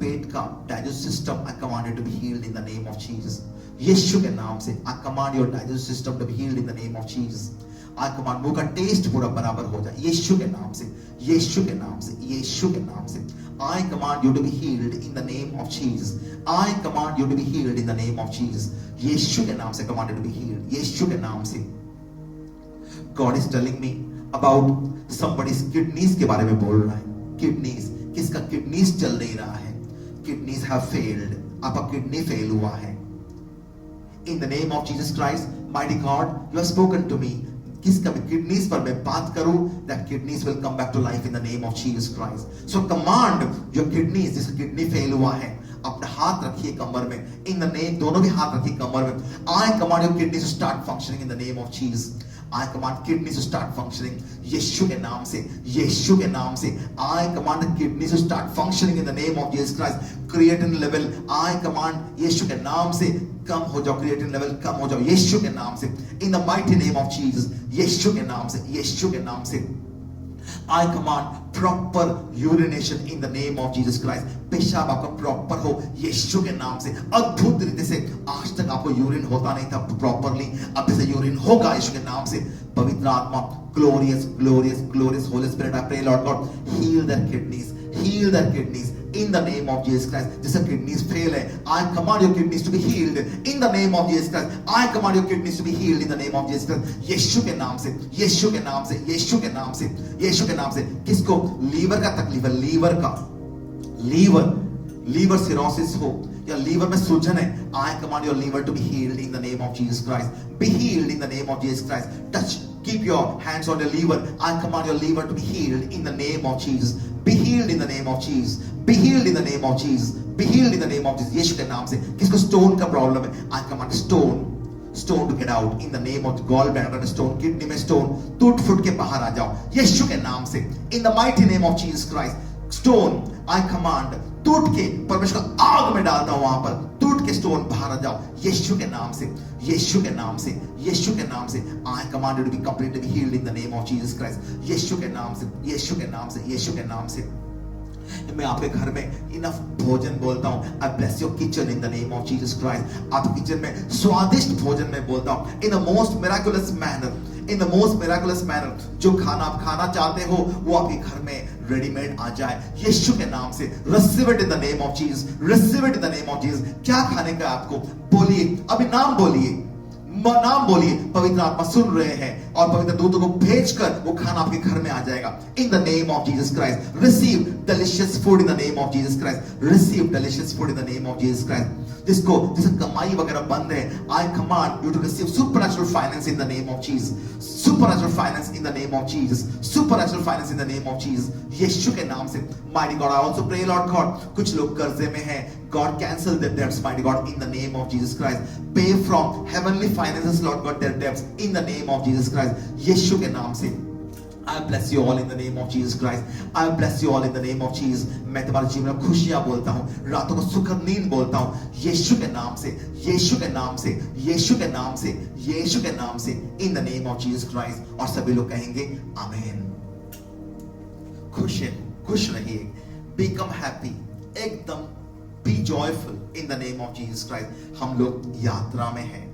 पेट का digest system I command it to be healed in the name of Jesus. यीशु के नाम से I command your digestive system to be healed in the name of Jesus. I command मुंह का test पूरा बराबर हो जाए यीशु के नाम से, यीशु के नाम से, यीशु के नाम से। I command you to be healed in the name of Jesus. I command you to be healed in the name of Jesus. यीशु के नाम से commanded to be healed, यीशु के नाम से। God is telling me about somebody's kidneys के बारे में बोल रहा है। Kidneys, किसका kidneys चल नहीं रहा है, kidneys have failed, आपका kidney fail हुआ है। In the name of Jesus Christ, mighty God, you have spoken to me. किसका भी kidneys पर मैं बात करूं, that kidneys will come back to life in the name of Jesus Christ. So command your kidneys, जिसका kidney fail हुआ है, अपना हाथ रखिए कमर में, in the name, दोनों भी हाथ रखिए कमर में। I command your kidneys to start functioning in the name of Jesus. I command kidneys to start functioning यीशु के नाम से, यीशु के नाम से। I command the kidneys to start functioning in the name of Jesus Christ. Creatinine level, I command यीशु के नाम से कम हो जाओ, creatinine level कम हो जाओ यीशु के नाम से। In the mighty name of Jesus, यीशु के नाम से, यीशु के नाम से। I command proper urination in the name of Jesus Christ. पेशाब आपका प्रॉपर हो यीशु के नाम से। अद्भुत रीति से, आज तक आपको यूरिन होता नहीं था प्रॉपरली, अब से यूरिन होगा यीशु के नाम से। पवित्र आत्मा, glorious, glorious, glorious Holy Spirit, I pray Lord God, heal their kidneys, heal their kidneys in the name of Jesus Christ. जैसे kidneys fail है, I command your kidneys to be healed in the name of Jesus Christ. I command your kidneys to be healed in the name of Jesus Christ. यीशु के नाम से, यीशु के नाम से, यीशु के नाम से, यीशु के नाम से। किसको लीवर का तकलीफ है, लीवर का, लीवर सिरोसिस हो या लीवर में सूजन है, I command your liver to be healed in the name of Jesus Christ. Be healed in the name of Jesus Christ. Touch, keep your hands on your liver. I command your liver to be healed in the name of Jesus. Be healed in the name of Jesus. Be healed in the name of Jesus. Be healed in the name of Jesus. यीशु के नाम से। किसको stone का problem है, I command stone to get out in the name of gall bladder stone, kidney में stone टूट फूट के बाहर आ जाओ यीशु के नाम से, in the mighty name of Jesus Christ. Stone I command टूट के परमेश्वर का आग में डालता हूं, वहां पर टूट के स्टोन बाहर आ जाओ यीशु के नाम से, यीशु के नाम से, यीशु के नाम से। I command you to be completely healed in the name of Jesus Christ. यीशु के नाम से, यीशु के नाम से, यीशु के नाम से। मैं आपके घर में इनफ भोजन बोलता हूं, I bless your kitchen in the name of Jesus Christ. आपके किचन में स्वादिष्ट भोजन में बोलता हूं, in the most miraculous manner, in the most miraculous manner. जो खाना आप खाना चाहते हो वो आपके घर में रेडीमेड आ जाए यीशु के नाम से। Receive it in the name of Jesus. Receive it in the name of Jesus. क्या खाने का आपको बोलिए, अभी नाम बोलिए, नाम बोलिए। पवित्र आत्मा सुन रहे हैं और पवित्र दूतों को भेजकर वो खाना आपके घर में आ जाएगा in the name of Jesus Christ. Receive delicious food in the name of Jesus Christ. Receive delicious food in the name of Jesus Christ. जिसको जिसे कमाई वगैरह बंद है, I command you to receive supernatural finance in the name of Jesus. Supernatural finance in the name of Jesus. Supernatural finance in the name of Jesus. यीशु के नाम से। Mighty God, I also pray, Lord God, कुछ लोग कर्जे में हैं, God cancel their debts, mighty God, in the name of Jesus Christ. Pay from heavenly finances, Lord God, their debts in the name of Jesus Christ. यीशु के नाम से। I bless you all in the name of Jesus Christ. I bless you all in the name of Jesus. मैं तुम्हारे जीवन में खुशियां बोलता हूँ, रातों को सुखद नींद बोलता हूँ यीशु के नाम से, यीशु के नाम से, यीशु के नाम से, यीशु के नाम से, in the name of Jesus Christ. और सभी लोग कहेंगे आमीन। खुश रहिए, become happy, एकदम be joyful in the name of Jesus Christ. हम लोग यात्रा में हैं.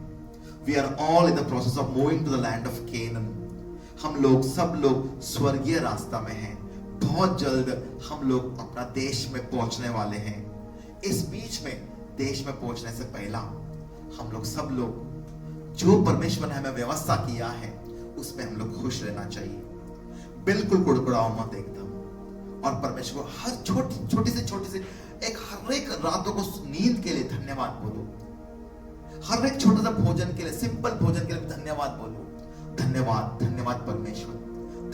We are all in the process of moving to the land of Canaan. हम लोग सब लोग स्वर्गीय रास्ता में हैं। बहुत जल्द हम लोग अपना देश में पहुंचने वाले हैं। इस बीच में देश में पहुंचने से पहला हम लोग सब लोग जो परमेश्वर ने हमें व्यवस्था किया है उसमें हम लोग खुश रहना चाहिए। बिल्कुल कुड़कुड़ाओ मत एकदम। और परमेश्वर को हर छोटी से हर एक रातों को नींद के लिए धन्यवाद बोलो। हर एक छोटा सा भोजन के लिए, सिंपल भोजन के लिए धन्यवाद बोलो। धन्यवाद, धन्यवाद परमेश्वर,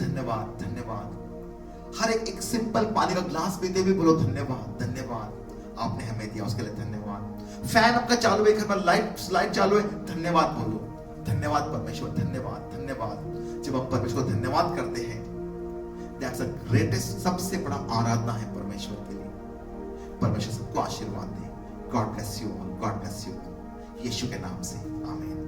धन्यवाद, धन्यवाद। हर एक सिंपल पानी का ग्लास पीते भी बोलो धन्यवाद, धन्यवाद आपने हमें दिया उसके लिए धन्यवाद। फैन आपका चालू है, घर में लाइट चालू है, धन्यवाद बोलो। धन्यवाद परमेश्वर, धन्यवाद, धन्यवाद। जब हम परमेश्वर को धन्यवाद करते हैं, दैट्स द ग्रेटेस्ट, सबसे बड़ा आराधना है परमेश्वर के लिए। परमेश्वर सबको आशीर्वाद दे। God bless you, God bless you. Yeshu के नाम से आमीन।